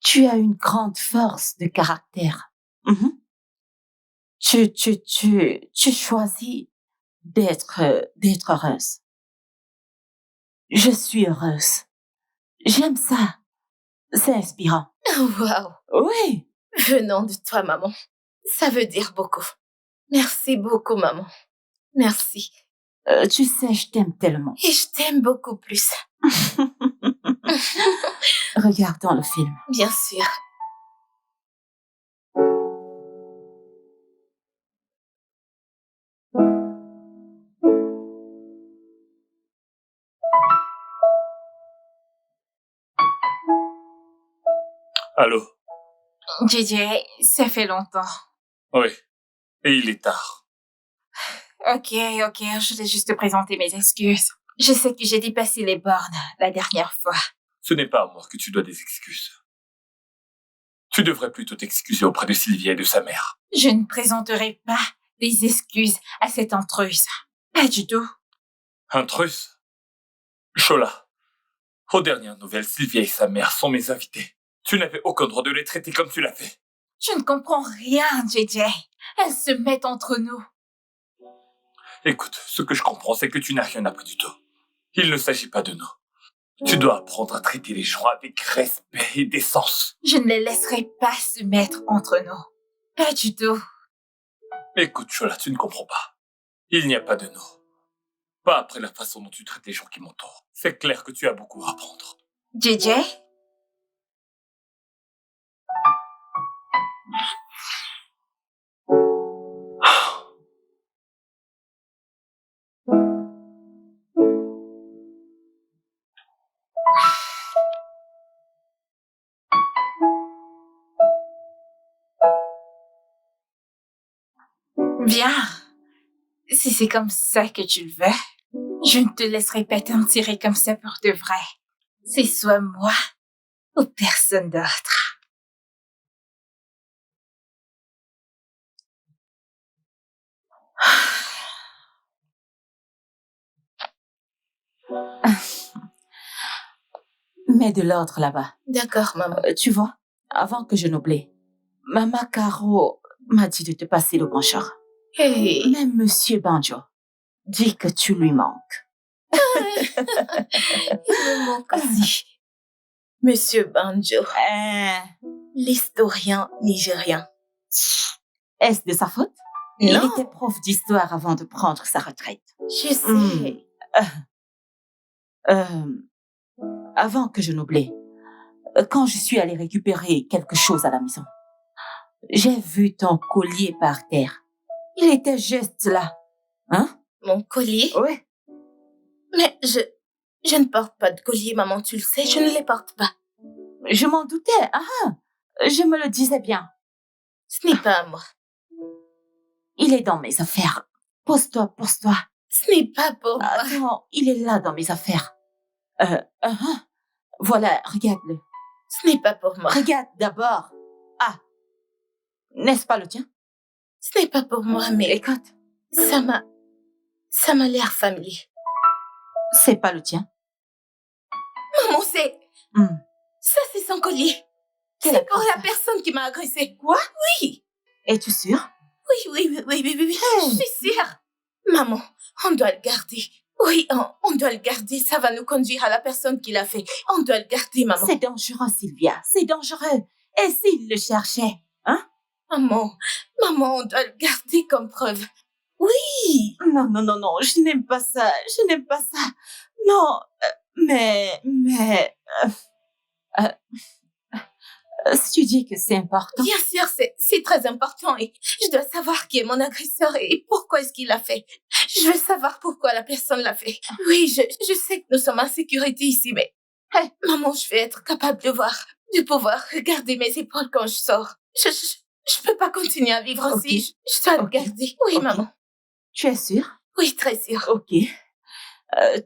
Speaker 5: tu as une grande force de caractère. Mhm. Tu choisis d'être heureuse. Je suis heureuse. J'aime ça. C'est inspirant.
Speaker 1: Waouh.
Speaker 5: Oui.
Speaker 1: Venant de toi, maman. Ça veut dire beaucoup. Merci beaucoup, maman. Merci.
Speaker 5: Tu sais, je t'aime tellement.
Speaker 1: Et je t'aime beaucoup plus.
Speaker 5: Regardons le film.
Speaker 1: Bien sûr.
Speaker 3: Allô?
Speaker 2: JJ, ça fait longtemps.
Speaker 3: Oui. Et il est tard.
Speaker 2: Ok, je vais juste te présenter mes excuses. Je sais que j'ai dépassé les bornes la dernière fois.
Speaker 3: Ce n'est pas à moi que tu dois des excuses. Tu devrais plutôt t'excuser auprès de Sylvia et de sa mère.
Speaker 2: Je ne présenterai pas des excuses à cette intruse. Pas du tout.
Speaker 3: Intruse? Shola. Aux dernières nouvelles, Sylvia et sa mère sont mes invités. Tu n'avais aucun droit de les traiter comme tu l'as fait.
Speaker 2: Je ne comprends rien, JJ. Elles se mettent entre nous.
Speaker 3: Écoute, ce que je comprends, c'est que tu n'as rien appris du tout. Il ne s'agit pas de nous. Tu dois apprendre à traiter les gens avec respect et décence.
Speaker 2: Je ne les laisserai pas se mettre entre nous. Pas du tout.
Speaker 3: Écoute, Shola, tu ne comprends pas. Il n'y a pas de nous. Pas après la façon dont tu traites les gens qui m'entourent. C'est clair que tu as beaucoup à apprendre.
Speaker 2: JJ? Viens. Si c'est comme ça que tu le veux, je ne te laisserai pas t'en tirer comme ça pour de vrai. C'est soit moi ou personne d'autre.
Speaker 5: Mets de l'ordre là-bas.
Speaker 1: D'accord, maman.
Speaker 5: Tu vois, avant que je n'oublie, Maman Caro m'a dit de te passer le bonjour.
Speaker 1: Hey.
Speaker 5: Même Monsieur Banjo dit que tu lui manques.
Speaker 1: Il me manque aussi. Monsieur Banjo,
Speaker 5: Euh,
Speaker 1: l'historien nigérien.
Speaker 5: Est-ce de sa faute? Il
Speaker 1: Non,
Speaker 5: était prof d'histoire avant de prendre sa retraite.
Speaker 1: je sais.
Speaker 5: Avant que je n'oublie, quand je suis allée récupérer quelque chose à la maison, j'ai vu ton collier par terre. Il était juste là. Hein?
Speaker 1: Mon collier?
Speaker 5: Oui.
Speaker 1: Mais je ne porte pas de collier, maman, tu le sais, je ne les porte pas.
Speaker 5: Je m'en doutais. Je me le disais bien.
Speaker 1: Ce n'est pas à moi.
Speaker 5: Il est dans mes affaires. Pose-toi.
Speaker 1: Ce n'est pas pour moi.
Speaker 5: Attends, il est là dans mes affaires. Voilà, regarde-le.
Speaker 1: Ce n'est pas pour moi.
Speaker 5: Regarde d'abord. Ah, n'est-ce pas le tien?
Speaker 1: Ce n'est pas pour moi, mais
Speaker 5: Écoute,
Speaker 1: ça m'a l'air familier.
Speaker 5: c'est pas le tien.
Speaker 1: Maman,
Speaker 5: Hmm.
Speaker 1: ça c'est son collier.
Speaker 5: Quelle
Speaker 1: C'est pour la
Speaker 5: affaire?
Speaker 1: personne qui m'a agressée.
Speaker 5: Quoi?
Speaker 1: Oui,
Speaker 5: Es-tu sûre?
Speaker 1: oui,
Speaker 5: Hey.
Speaker 1: je suis sûre. Maman, on doit le garder. Oui, on doit le garder, ça va nous conduire à la personne qui l'a fait. On doit le garder, maman.
Speaker 5: C'est dangereux, Sylvia. C'est dangereux. Et s'il le cherchait?
Speaker 1: Maman, on doit le garder comme preuve. Oui,
Speaker 5: Non, je n'aime pas ça. Non, mais, si tu dis que c'est important,
Speaker 1: bien sûr, c'est très important et je dois savoir qui est mon agresseur et pourquoi est-ce qu'il l'a fait. Je veux savoir pourquoi la personne l'a fait. Oui, je sais que nous sommes en sécurité ici, mais
Speaker 5: Hey.
Speaker 1: maman, je vais être capable de pouvoir regarder mes épaules quand je sors. Je peux pas continuer à vivre
Speaker 5: Ok.
Speaker 1: ainsi. Je dois
Speaker 5: Ok.
Speaker 1: le garder. Oui,
Speaker 5: Ok.
Speaker 1: maman.
Speaker 5: tu es sûre?
Speaker 1: Oui, très sûr.
Speaker 5: Ok.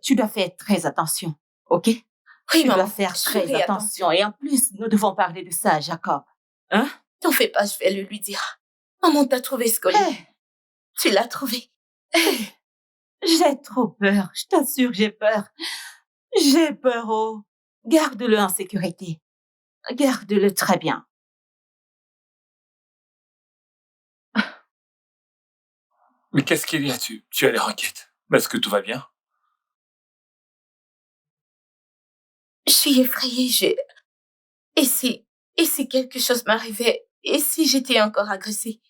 Speaker 5: Tu dois faire très attention, ok?
Speaker 1: Oui,
Speaker 5: Tu
Speaker 1: maman.
Speaker 5: dois faire
Speaker 1: je
Speaker 5: très
Speaker 1: ferai
Speaker 5: attention. Et en plus, nous devons parler de ça à Jacob.
Speaker 1: T'en fais pas, je vais le lui dire. Maman, t'as trouvé ce collier.
Speaker 5: Hey,
Speaker 1: Tu l'as trouvé.
Speaker 5: j'ai trop peur. Je t'assure, j'ai peur. J'ai peur, oh. Garde-le en sécurité. Garde-le très bien.
Speaker 3: Mais qu'est-ce qu'il y a? Tu as l'air inquiète. Est-ce que tout va bien?
Speaker 1: Je suis effrayée, Et si quelque chose m'arrivait? Et si j'étais encore agressée?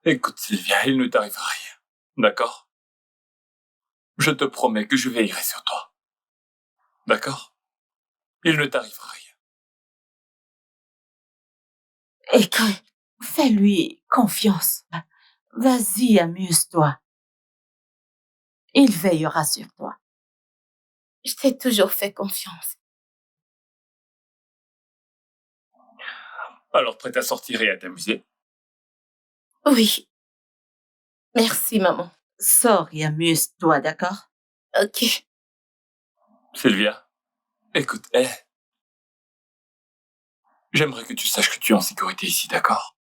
Speaker 3: Écoute, Sylvia, il ne t'arrivera rien. D'accord? Je te promets que je veillerai sur toi. D'accord? Il ne t'arrivera rien.
Speaker 5: Écoute, fais-lui confiance. Vas-y, amuse-toi. Il veillera sur toi.
Speaker 1: Je t'ai toujours fait confiance.
Speaker 3: Alors prête à sortir et à t'amuser?
Speaker 1: Oui. Merci, maman.
Speaker 5: Sors et amuse-toi, d'accord?
Speaker 1: Ok.
Speaker 3: Sylvia, écoute, j'aimerais que tu saches que tu es en sécurité ici, d'accord?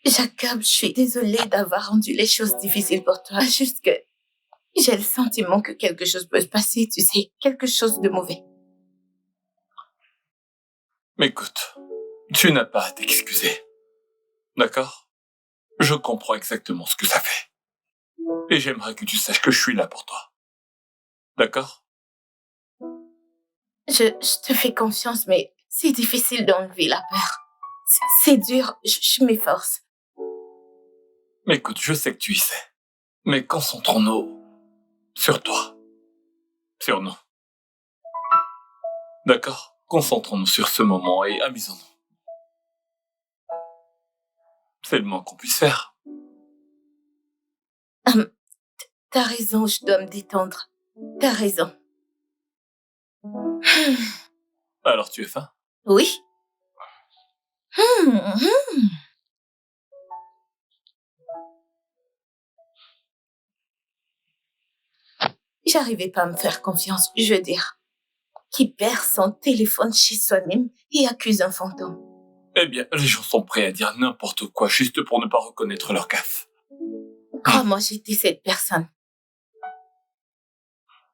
Speaker 1: Jacob, je suis désolée d'avoir rendu les choses difficiles pour toi. Juste que j'ai le sentiment que quelque chose peut se passer, tu sais. Quelque chose de mauvais.
Speaker 3: Mais écoute, tu n'as pas à t'excuser. D'accord? Je comprends exactement ce que ça fait. Et j'aimerais que tu saches que je suis là pour toi. D'accord?
Speaker 1: Je te fais confiance, mais c'est difficile d'enlever la peur. C'est dur, je m'efforce.
Speaker 3: Mais écoute, je sais que tu y sais. Mais concentrons-nous sur toi. Sur nous. D'accord? Concentrons-nous sur ce moment et amusons-nous. C'est le moins qu'on puisse faire.
Speaker 1: T'as raison, je dois me détendre. T'as raison.
Speaker 3: Alors tu es faim?
Speaker 1: Oui? J'arrivais pas à me faire confiance, je veux dire. Qui perd son téléphone chez soi-même et accuse un fantôme.
Speaker 3: Eh bien, les gens sont prêts à dire n'importe quoi juste pour ne pas reconnaître leur gaffe.
Speaker 1: Crois-moi, j'étais cette personne.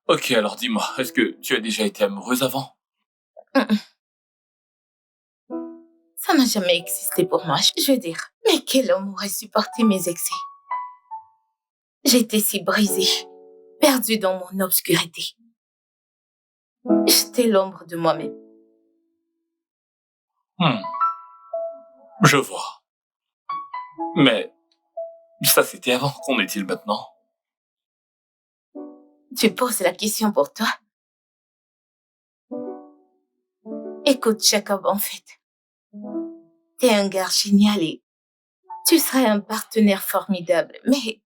Speaker 3: Ok, alors dis-moi, est-ce que tu as déjà été amoureuse avant?
Speaker 1: Ça n'a jamais existé pour moi, je veux dire. Mais quel homme aurait supporté mes excès? J'étais si brisée, perdue dans mon obscurité. J'étais l'ombre de moi-même.
Speaker 3: Je vois. Mais ça, c'était avant. Qu'en est-il maintenant?
Speaker 1: Tu poses la question pour toi? Écoute, Jacob, en fait. T'es un gars génial et tu serais un partenaire formidable, mais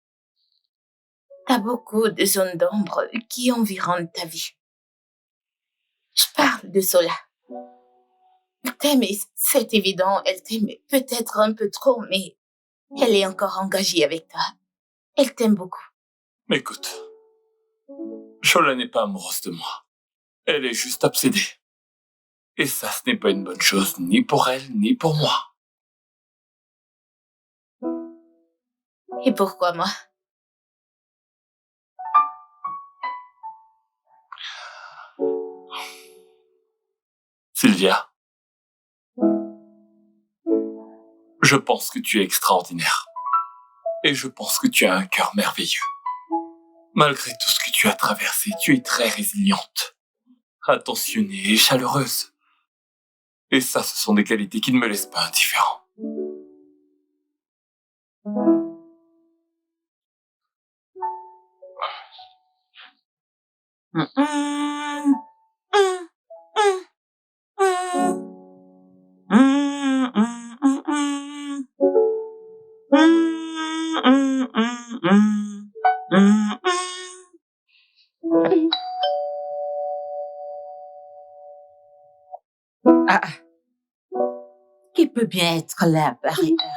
Speaker 1: t'as beaucoup de zones d'ombre qui environnent ta vie. Je parle de Sola. Elle t'aime et c'est évident, elle t'aime peut-être un peu trop, mais elle est encore engagée avec toi. Elle t'aime beaucoup.
Speaker 3: Écoute, Shola n'est pas amoureuse de moi. Elle est juste obsédée. Et ça, ce n'est pas une bonne chose, ni pour elle, ni pour moi.
Speaker 1: Et pourquoi moi?
Speaker 3: Sylvia, je pense que tu es extraordinaire. Et je pense que tu as un cœur merveilleux. Malgré tout ce que tu as traversé, tu es très résiliente, attentionnée et chaleureuse. Et ça, ce sont des qualités qui ne me laissent pas indifférent.
Speaker 5: Ah, qui peut bien être là, pareille heure?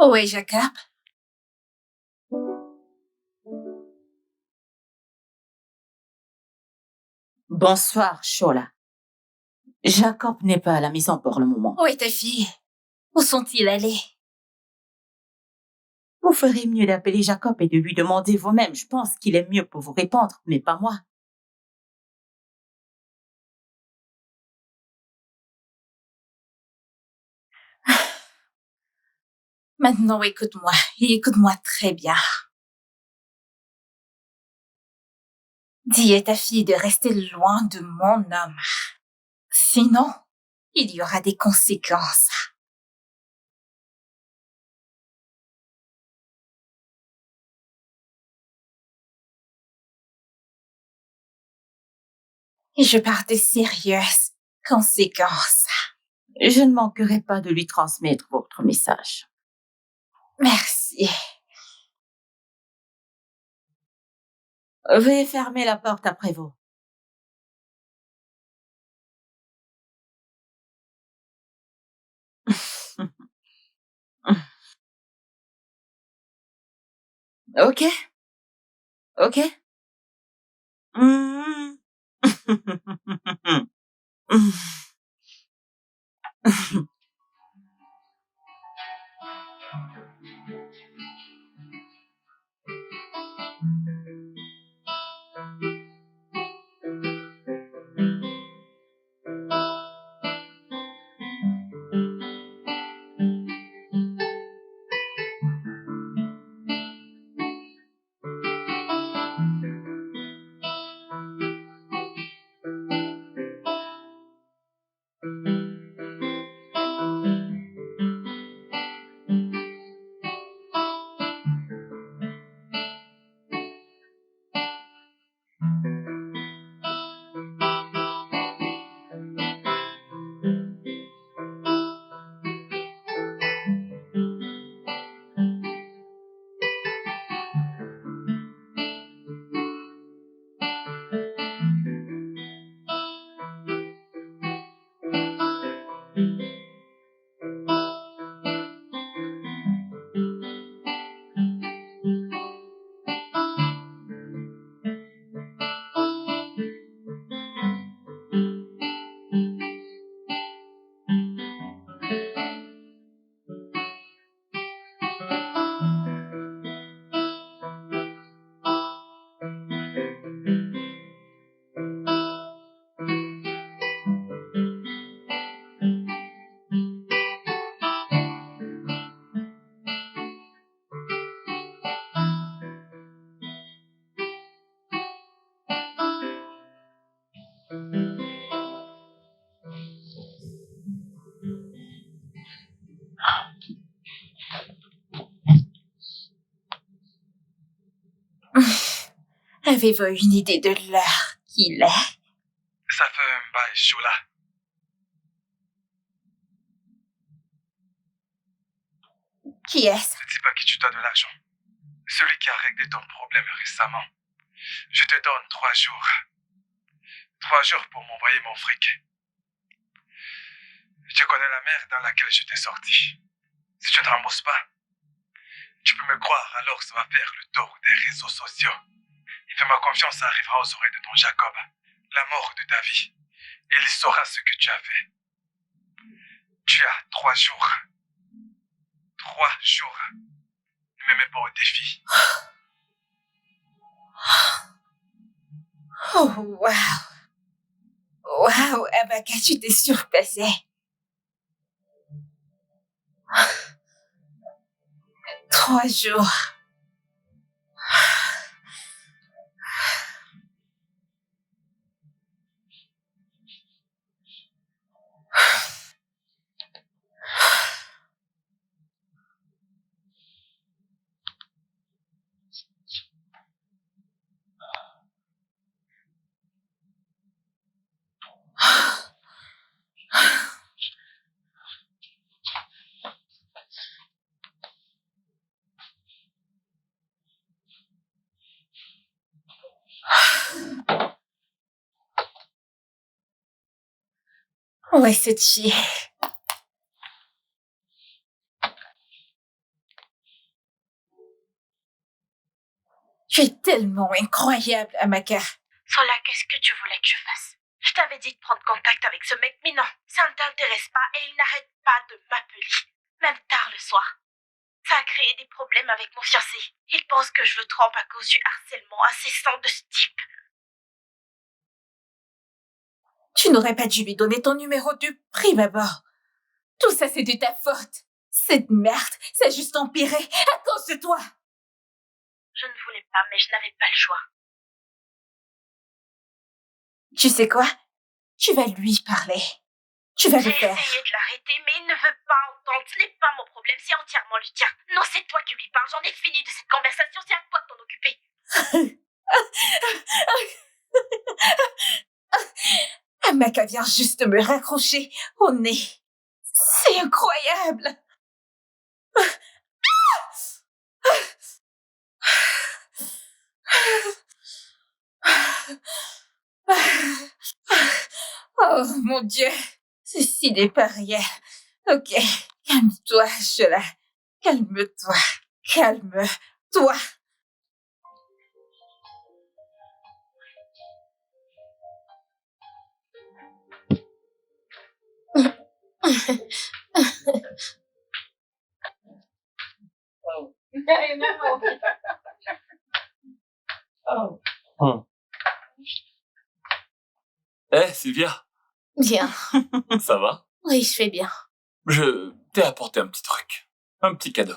Speaker 2: Oui, Jacob.
Speaker 5: Bonsoir, Shola. Jacob n'est pas à la maison pour le moment.
Speaker 2: Où est ta fille? Où sont-ils allés?
Speaker 5: Vous ferez mieux d'appeler Jacob et de lui demander vous-même. Je pense qu'il est mieux pour vous répondre, mais pas moi.
Speaker 2: Maintenant, écoute-moi. Et écoute-moi très bien. Dis à ta fille de rester loin de mon homme. Sinon, il y aura des conséquences. Et je parle de sérieuses conséquences.
Speaker 5: Je ne manquerai pas de lui transmettre votre message.
Speaker 2: Merci.
Speaker 5: Veuillez fermer la porte après vous. Ok? Ok?
Speaker 2: Avez-vous une idée de l'heure qu'il est?
Speaker 4: Ça fait un bail chaud là.
Speaker 2: Qui est-ce?
Speaker 4: Ce type à qui tu dois de l'argent. Celui qui a réglé ton problème récemment. Je te donne 3 jours. 3 jours pour m'envoyer mon fric. Tu connais la merde dans laquelle je t'ai sorti. Si tu ne rembourses pas, tu peux me croire, alors ça va faire le tour des réseaux sociaux. Et fais-moi confiance, ça arrivera aux oreilles de ton Jacob. La mort de ta vie. Et il saura ce que tu as fait. Tu as 3 jours. 3 jours. Ne me mets pas au défi.
Speaker 2: Oh, waouh! Waouh, Amaka, tu t'es surpassé. 3 jours. Où est cette fille? Tu es tellement incroyable, Amaka.
Speaker 6: Sola, qu'est-ce que tu voulais que je fasse? Je t'avais dit de prendre contact avec ce mec, mais non, ça ne t'intéresse pas et il n'arrête pas de m'appeler, même tard le soir. Ça a créé des problèmes avec mon fiancé. Il pense que je le trompe à cause du harcèlement incessant de ce type.
Speaker 2: Tu n'aurais pas dû lui donner ton numéro de prime abord. Tout ça, c'est de ta faute. Cette merde, ça a juste empiré à cause de toi.
Speaker 6: Je ne voulais pas, mais je n'avais pas le choix.
Speaker 2: Tu sais quoi? Tu vas lui parler. Tu vas le
Speaker 6: J'ai
Speaker 2: faire.
Speaker 6: essayé de l'arrêter, mais il ne veut pas entendre. Ce n'est pas mon problème, c'est entièrement le tien. Non, c'est toi qui lui parles. J'en ai fini de cette conversation. C'est à toi de t'en occuper.
Speaker 2: Amaka vient juste de me raccrocher au nez. C'est incroyable. Oh mon Dieu, ceci n'est pas rien. Ok, calme-toi, Shola. Calme-toi, calme-toi.
Speaker 3: Sylvia,
Speaker 1: Bien.
Speaker 3: ça va?
Speaker 1: Oui, je fais bien.
Speaker 3: Je t'ai apporté un petit truc. Un petit cadeau.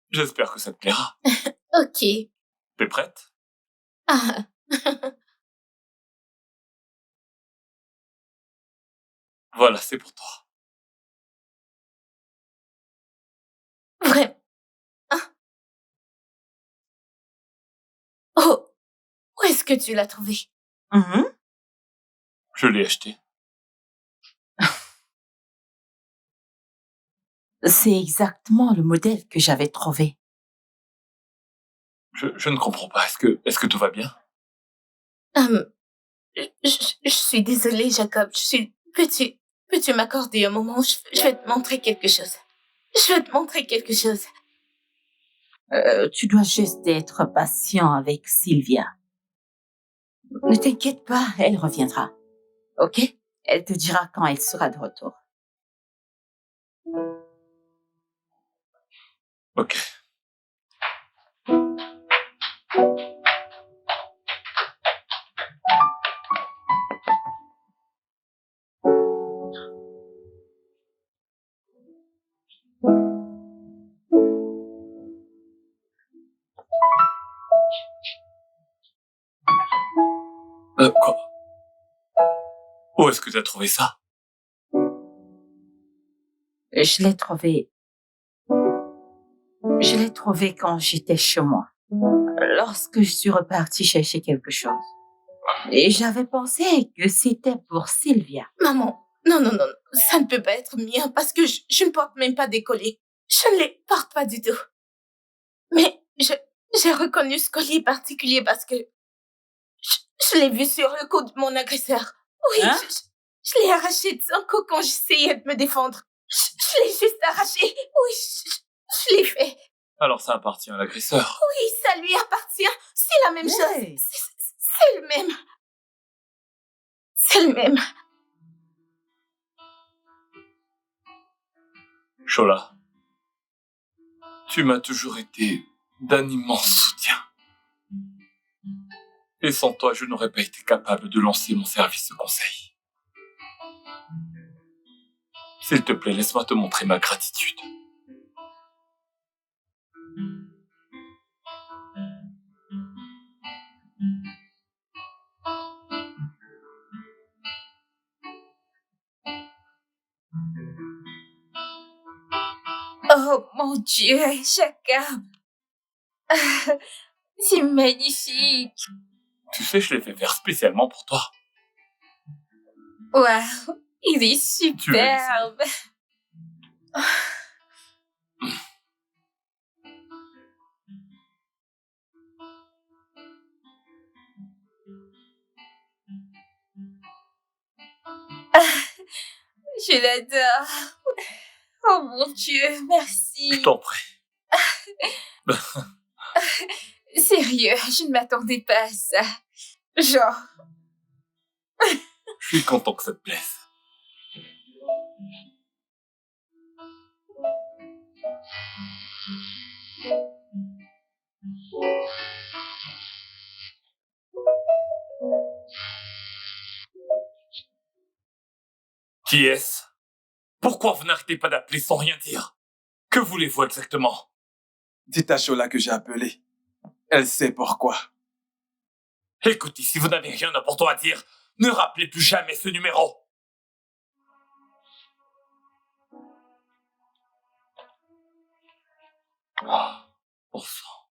Speaker 3: J'espère que ça te plaira.
Speaker 1: Ok.
Speaker 3: T'es prête?
Speaker 1: Ah.
Speaker 3: Voilà, c'est pour toi.
Speaker 1: Vraiment. Ah. Oh, où est-ce que tu l'as trouvé?
Speaker 3: Je l'ai acheté.
Speaker 5: C'est exactement le modèle que j'avais trouvé.
Speaker 3: Je ne comprends pas. Est-ce que tout va bien?
Speaker 1: Je suis désolée, Jacob. Peux-tu m'accorder un moment? Je vais te montrer quelque chose. Je vais te montrer quelque chose.
Speaker 5: Tu dois juste être patient avec Sylvia. Ne t'inquiète pas, elle reviendra. Ok? Elle te dira quand elle sera de retour.
Speaker 3: Ok. Quoi? Où est-ce que tu as trouvé ça?
Speaker 5: Je l'ai trouvé quand j'étais chez moi. lorsque je suis repartie chercher quelque chose. Et j'avais pensé que c'était pour Sylvia.
Speaker 1: Maman, non, non, non, ça ne peut pas être mien parce que je ne porte même pas des colliers. Je ne les porte pas du tout. Mais j'ai reconnu ce collier particulier parce que je l'ai vu sur le cou de mon agresseur. Oui,
Speaker 5: Hein?
Speaker 1: je l'ai arraché de son cou quand j'essayais de me défendre. Je l'ai juste arraché. Oui, je l'ai fait.
Speaker 3: Alors ça appartient à l'agresseur.
Speaker 1: Oui, ça lui appartient. C'est la même
Speaker 5: Hey.
Speaker 1: chose. C'est le même. C'est le même.
Speaker 3: Shola, tu m'as toujours été d'un immense soutien. Et sans toi, je n'aurais pas été capable de lancer mon service de conseil. S'il te plaît, laisse-moi te montrer ma gratitude.
Speaker 2: Oh mon Dieu, Jacob. C'est magnifique.
Speaker 3: Tu sais, je l'ai fait faire spécialement pour toi.
Speaker 2: Waouh, il est
Speaker 3: Tu veux l'essayer?
Speaker 2: superbe. Je l'adore. Oh mon Dieu, merci.
Speaker 3: Je t'en prie.
Speaker 2: Sérieux, je ne m'attendais pas à ça. Genre,
Speaker 3: Je suis content que ça te plaise. Qui est-ce? Pourquoi vous n'arrêtez pas d'appeler sans rien dire? Que voulez-vous exactement?
Speaker 4: Dites à Shola que j'ai appelé. Elle sait pourquoi.
Speaker 3: Écoutez, si vous n'avez rien d'important à dire, ne rappelez plus jamais ce numéro. Ah, bon sang.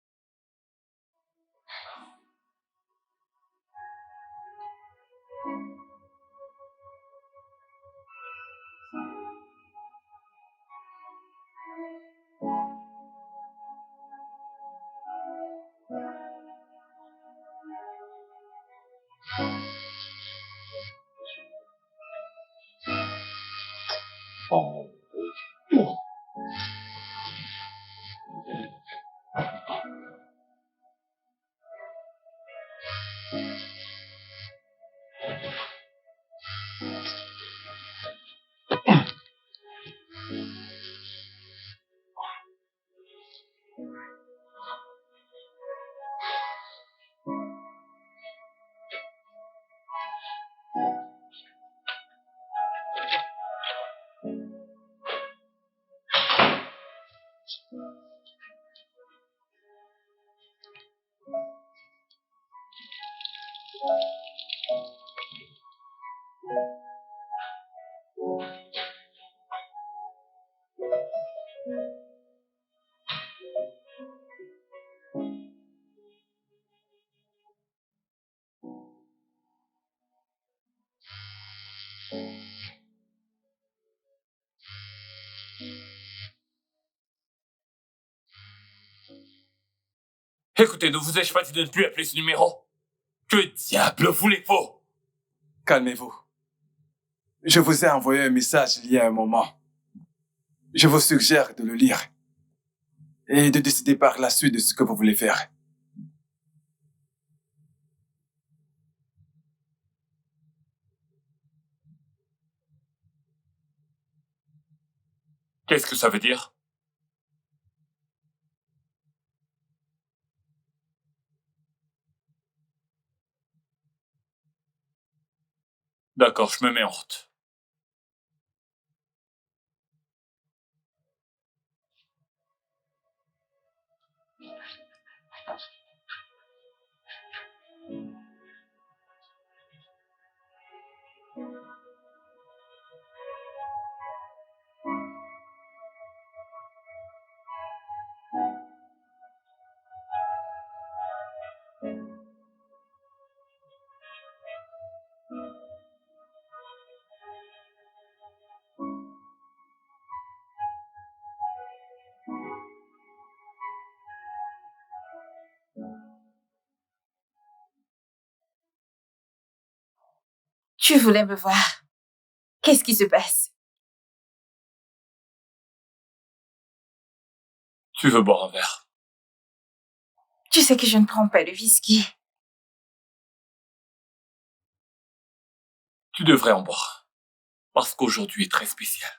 Speaker 3: Écoutez, ne vous ai-je pas dit de ne plus appeler ce numéro? Que diable voulez-vous?
Speaker 4: Calmez-vous. Je vous ai envoyé un message il y a un moment. Je vous suggère de le lire et de décider par la suite de ce que vous voulez faire.
Speaker 3: Qu'est-ce que ça veut dire? D'accord, je me mets en route.
Speaker 2: Tu voulais me voir. Qu'est-ce qui se passe?
Speaker 3: Tu veux boire un verre?
Speaker 2: Tu sais que je ne prends pas le whisky.
Speaker 3: Tu devrais en boire. Parce qu'aujourd'hui est très spécial.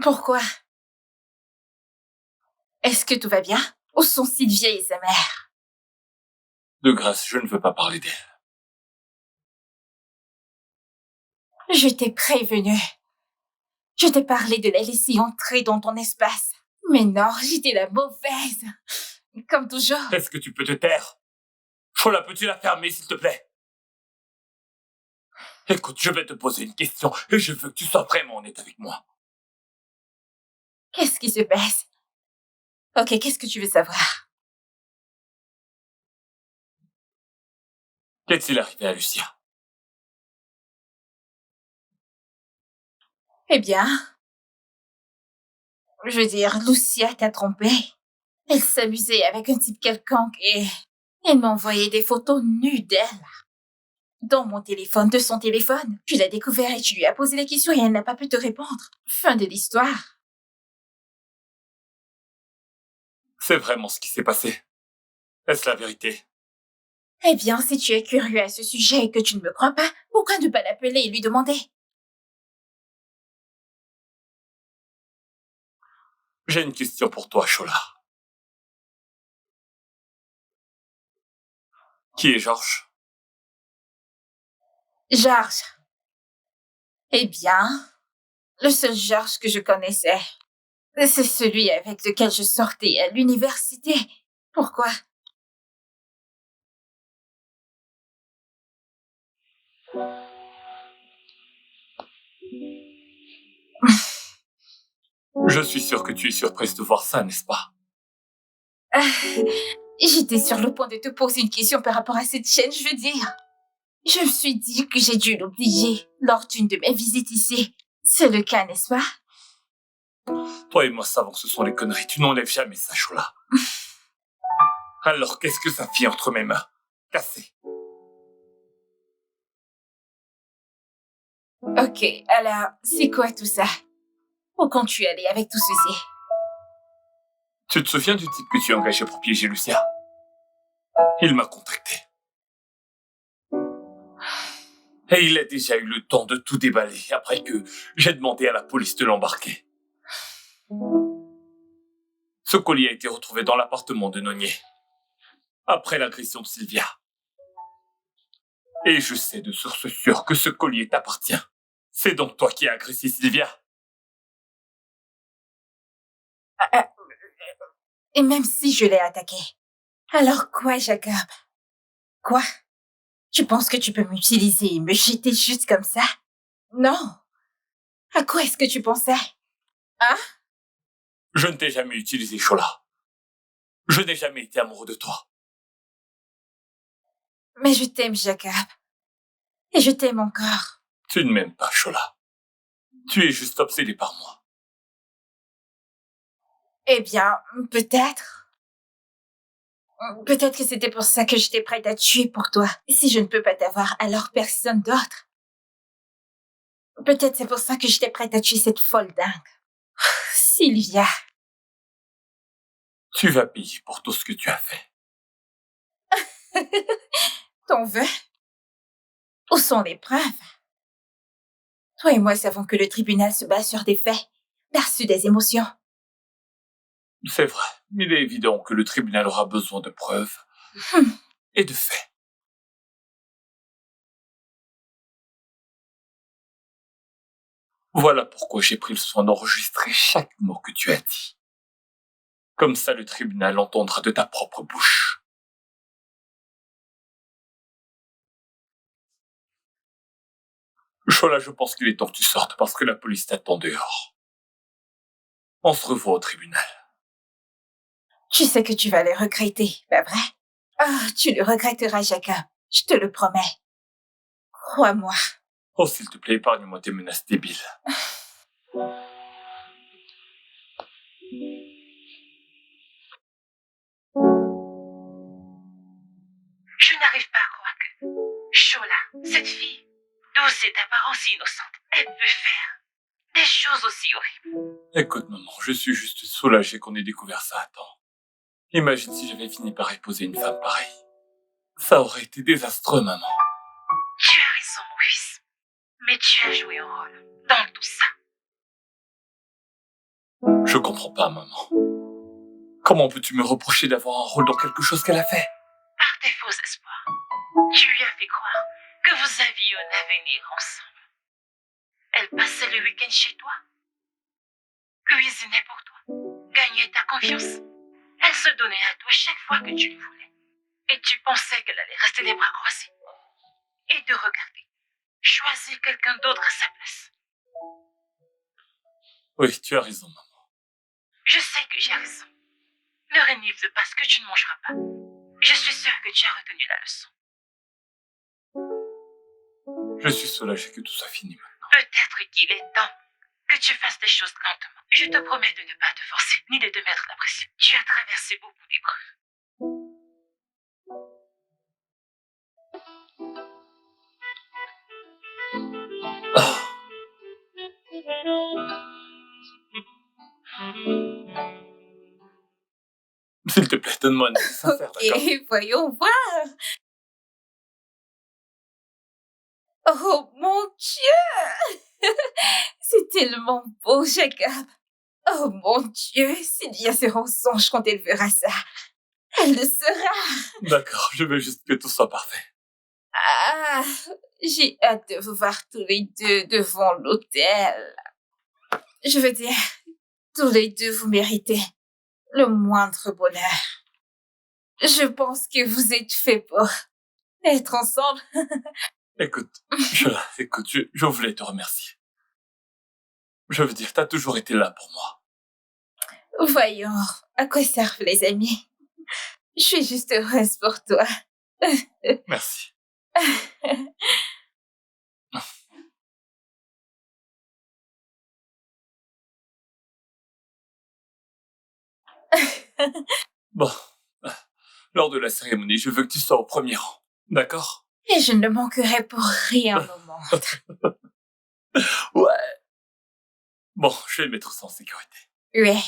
Speaker 2: Pourquoi? Est-ce que tout va bien? Où sont Sylvia et sa mère?
Speaker 3: De grâce, je ne veux pas parler d'elle.
Speaker 2: Je t'ai prévenu. Je t'ai parlé de la laisser entrer dans ton espace. Mais non, j'étais la mauvaise. Comme toujours.
Speaker 3: Est-ce que tu peux te taire? Shola, peux-tu la fermer, s'il te plaît? Écoute, je vais te poser une question et je veux que tu sois vraiment honnête avec moi.
Speaker 2: Qu'est-ce qui se passe? Ok, qu'est-ce que tu veux savoir?
Speaker 3: Qu'est-il arrivé à Lucia?
Speaker 2: Eh bien, je veux dire, Lucia t'a trompé. Elle s'amusait avec un type quelconque et elle m'a envoyé des photos nues d'elle. Dans mon téléphone, de son téléphone. Tu l'as découvert et tu lui as posé des questions et elle n'a pas pu te répondre. Fin de l'histoire.
Speaker 3: C'est vraiment ce qui s'est passé. Est-ce la vérité?
Speaker 2: Eh bien, si tu es curieux à ce sujet et que tu ne me crois pas, pourquoi ne pas l'appeler et lui demander?
Speaker 3: J'ai une question pour toi, Shola. Qui est Georges?
Speaker 2: Georges. Eh bien, le seul Georges que je connaissais, c'est celui avec lequel je sortais à l'université. Pourquoi?
Speaker 3: Je suis sûr que tu es surprise de voir ça, n'est-ce pas?
Speaker 2: J'étais sur le point de te poser une question par rapport à cette chaîne, je veux dire. Je me suis dit que j'ai dû l'oublier lors d'une de mes visites ici. C'est le cas, n'est-ce pas?
Speaker 3: Toi et moi savons que ce sont des conneries. Tu n'enlèves jamais ça, Shola. Alors, qu'est-ce que ça fit entre mes mains? Cassé.
Speaker 2: Ok, alors, c'est quoi tout ça? Où comptes-tu aller avec tout ceci?
Speaker 3: Tu te souviens du type que tu as engagé pour piéger Lucia? Il m'a contacté. Et il a déjà eu le temps de tout déballer après que j'ai demandé à la police de l'embarquer. Ce collier a été retrouvé dans l'appartement de Nonier, après l'agression de Sylvia. Et je sais de source sûre que ce collier t'appartient. C'est donc toi qui as agressé Sylvia.
Speaker 2: Et même si je l'ai attaqué. Alors quoi, Jacob? Quoi? Tu penses que tu peux m'utiliser et me jeter juste comme ça? Non. À quoi est-ce que tu pensais? Hein?
Speaker 3: Je ne t'ai jamais utilisé, Shola. Je n'ai jamais été amoureux de toi.
Speaker 2: Mais je t'aime, Jacob. Et je t'aime encore.
Speaker 3: Tu ne m'aimes pas, Shola. Tu es juste obsédé par moi.
Speaker 2: Eh bien, peut-être. Peut-être que c'était pour ça que j'étais prête à tuer pour toi. Si je ne peux pas t'avoir, alors personne d'autre. Peut-être c'est pour ça que j'étais prête à tuer cette folle dingue. Sylvia.
Speaker 3: Tu vas payer pour tout ce que tu as fait.
Speaker 2: T'en veux? Où sont les preuves? Toi et moi savons que le tribunal se base sur des faits, perçus des émotions.
Speaker 3: C'est vrai. Il est évident que le tribunal aura besoin de preuves et de faits. Voilà pourquoi j'ai pris le soin d'enregistrer chaque mot que tu as dit. Comme ça, le tribunal entendra de ta propre bouche. Shola, je pense qu'il est temps que tu sortes parce que la police t'attend dehors. On se revoit au tribunal.
Speaker 2: Tu sais que tu vas le regretter, pas vrai? Ah, tu le regretteras, Jacob. Je te le promets. Crois-moi.
Speaker 3: Oh, s'il te plaît, épargne-moi tes menaces débiles.
Speaker 6: Je n'arrive pas à croire que Shola Cette fille, douce et d'apparence innocente, elle peut faire des choses aussi horribles.
Speaker 3: Écoute, maman, je suis juste soulagé qu'on ait découvert ça à temps. Imagine si j'avais fini par épouser une femme pareille. Ça aurait été désastreux, maman.
Speaker 6: Tu as raison, Maurice. Mais tu as joué un rôle dans tout ça.
Speaker 3: Je comprends pas, maman. Comment peux-tu me reprocher d'avoir un rôle dans quelque chose qu'elle a fait?
Speaker 6: Par tes faux espoirs, tu lui as fait croire que vous aviez un avenir ensemble. Elle passait le week-end chez toi, cuisinait pour toi, gagnait ta confiance. Elle se donnait à toi chaque fois que tu le voulais. Et tu pensais qu'elle allait rester les bras croisés et te regarder, choisir quelqu'un d'autre à sa place.
Speaker 3: Oui, tu as raison, maman.
Speaker 6: Je sais que j'ai raison. Ne renifle pas ce que tu ne mangeras pas. Je suis sûre que tu as retenu la leçon.
Speaker 3: Je suis soulagé que tout soit fini maintenant.
Speaker 6: Peut-être qu'il est temps que tu fasses les choses lentement. Je te promets de ne pas te forcer, ni de te mettre la pression. Tu as traversé beaucoup d'épreuves.
Speaker 3: Ah. S'il te plaît, donne-moi un indice à faire, d'accord?
Speaker 2: Ok, voyons voir. Oh mon Dieu! C'est tellement beau, Jacob. Oh mon Dieu, Sylvia sera en songe quand elle verra ça. Elle le sera.
Speaker 3: D'accord, je veux juste que tout soit parfait.
Speaker 2: Ah, j'ai hâte de vous voir tous les deux devant l'hôtel. Je veux dire, tous les deux vous méritez le moindre bonheur. Je pense que vous êtes faits pour être ensemble.
Speaker 3: Écoute, je voulais te remercier. Je veux dire, t'as toujours été là pour moi.
Speaker 2: Voyons, à quoi servent les amis? Je suis juste heureuse pour toi.
Speaker 3: Merci. Bon, lors de la cérémonie, je veux que tu sois au premier rang. D'accord?
Speaker 2: Et je ne manquerai pour rien au monde.
Speaker 3: Ouais. Bon, je vais mettre ça en sécurité.
Speaker 2: Oui.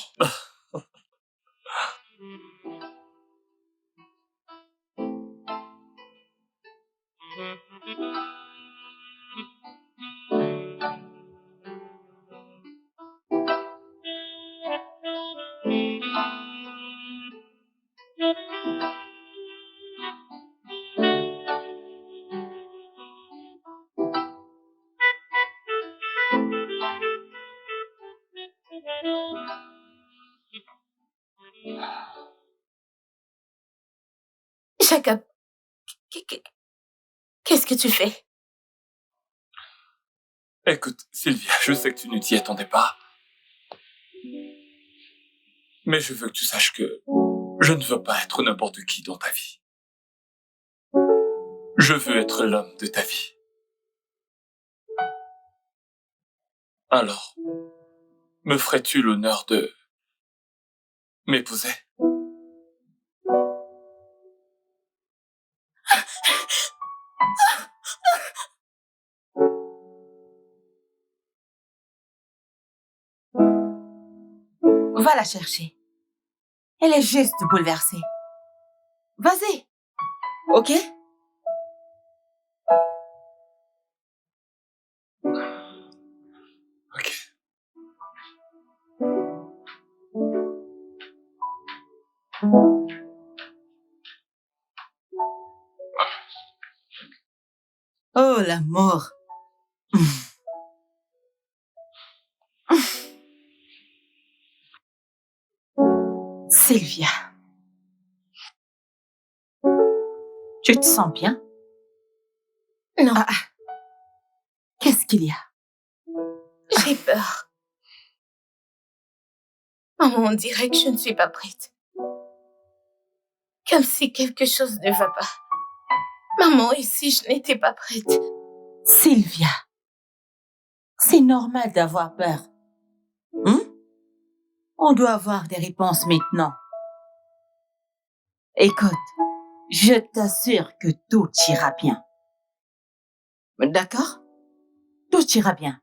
Speaker 2: Jacob, qu'est-ce que tu fais?
Speaker 3: Écoute, Sylvia, je sais que tu ne t'y attendais pas. Mais je veux que tu saches que je ne veux pas être n'importe qui dans ta vie. Je veux être l'homme de ta vie. Alors, me ferais-tu l'honneur de m'épouser?
Speaker 5: Va la chercher. Elle est juste bouleversée. Vas-y. Ok?
Speaker 3: Ok.
Speaker 5: Oh, l'amour. Sylvia. Tu te sens bien?
Speaker 1: Non,
Speaker 5: Qu'est-ce qu'il y a?
Speaker 1: j'ai peur. Maman, on dirait que je ne suis pas prête. Comme si quelque chose ne va pas. Maman, et si je n'étais pas prête?
Speaker 5: Sylvia. C'est normal d'avoir peur. On doit avoir des réponses maintenant. Écoute, je t'assure que tout ira bien. D'accord? Tout ira bien.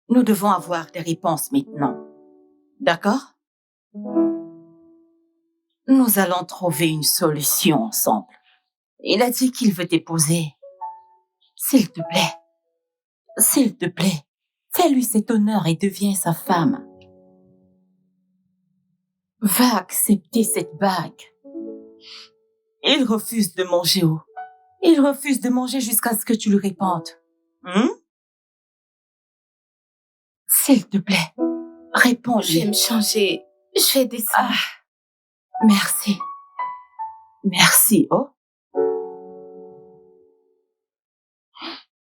Speaker 5: Nous devons avoir des réponses maintenant. D'accord? Nous allons trouver une solution ensemble. Il a dit qu'il veut t'épouser. S'il te plaît, fais-lui cet honneur et deviens sa femme. Va accepter cette bague. Il refuse de manger haut. Il refuse de manger jusqu'à ce que tu lui répondes. S'il te plaît,
Speaker 1: Je
Speaker 5: réponds-lui.
Speaker 1: vais me changer. Je vais descendre.
Speaker 5: Merci. Merci, oh.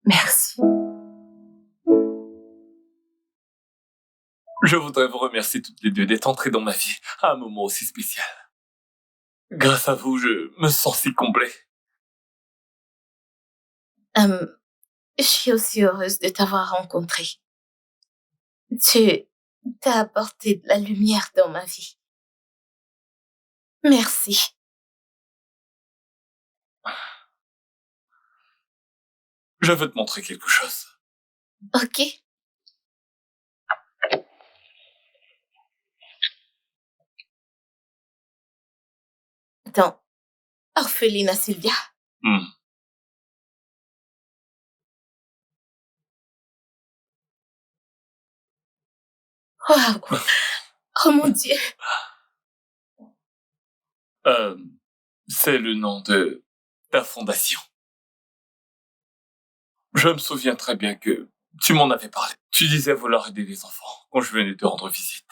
Speaker 5: Merci.
Speaker 3: Je voudrais vous remercier toutes les deux d'être entrées dans ma vie à un moment aussi spécial. Grâce à vous, je me sens si complet.
Speaker 1: Je suis aussi heureuse de t'avoir rencontré. Tu t'as apporté de la lumière dans ma vie. Merci.
Speaker 3: Je veux te montrer quelque chose.
Speaker 1: Ok. Attends. Orpheline Sylvia. Waouh. Oh mon Dieu.
Speaker 3: C'est le nom de ta fondation. Je me souviens très bien que tu m'en avais parlé. Tu disais vouloir aider les enfants quand je venais te rendre visite.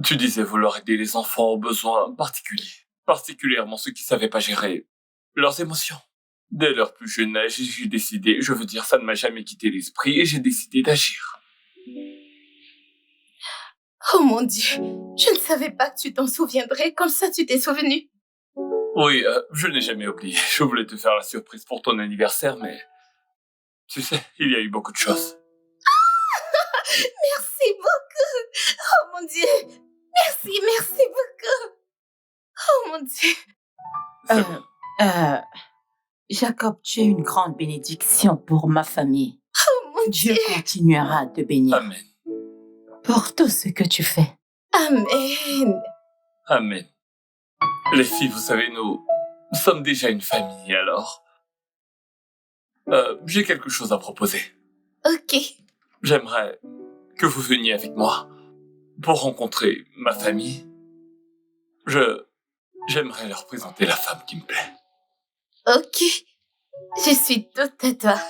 Speaker 3: Tu disais vouloir aider les enfants aux besoins particuliers, particulièrement ceux qui savaient pas gérer leurs émotions. Dès leur plus jeune âge, j'ai décidé, je veux dire, ça ne m'a jamais quitté l'esprit et j'ai décidé d'agir.
Speaker 1: Oh mon Dieu. Je ne savais pas que tu t'en souviendrais comme ça tu t'es souvenu.
Speaker 3: Oui, je n'ai jamais oublié. Je voulais te faire la surprise pour ton anniversaire, mais tu sais, il y a eu beaucoup de choses.
Speaker 1: Merci beaucoup. Oh mon Dieu. Merci beaucoup. Oh mon Dieu.
Speaker 3: C'est bon.
Speaker 5: Jacob, tu es une grande bénédiction pour ma famille.
Speaker 1: Oh mon Dieu.
Speaker 5: Dieu continuera de bénir
Speaker 3: Amen.
Speaker 5: pour tout ce que tu fais.
Speaker 1: Amen.
Speaker 3: Amen. Les filles, vous savez, nous sommes déjà une famille, alors... j'ai quelque chose à proposer.
Speaker 1: Ok.
Speaker 3: J'aimerais que vous veniez avec moi pour rencontrer ma famille. J'aimerais leur présenter la femme qui me plaît.
Speaker 1: Ok. Je suis toute à toi.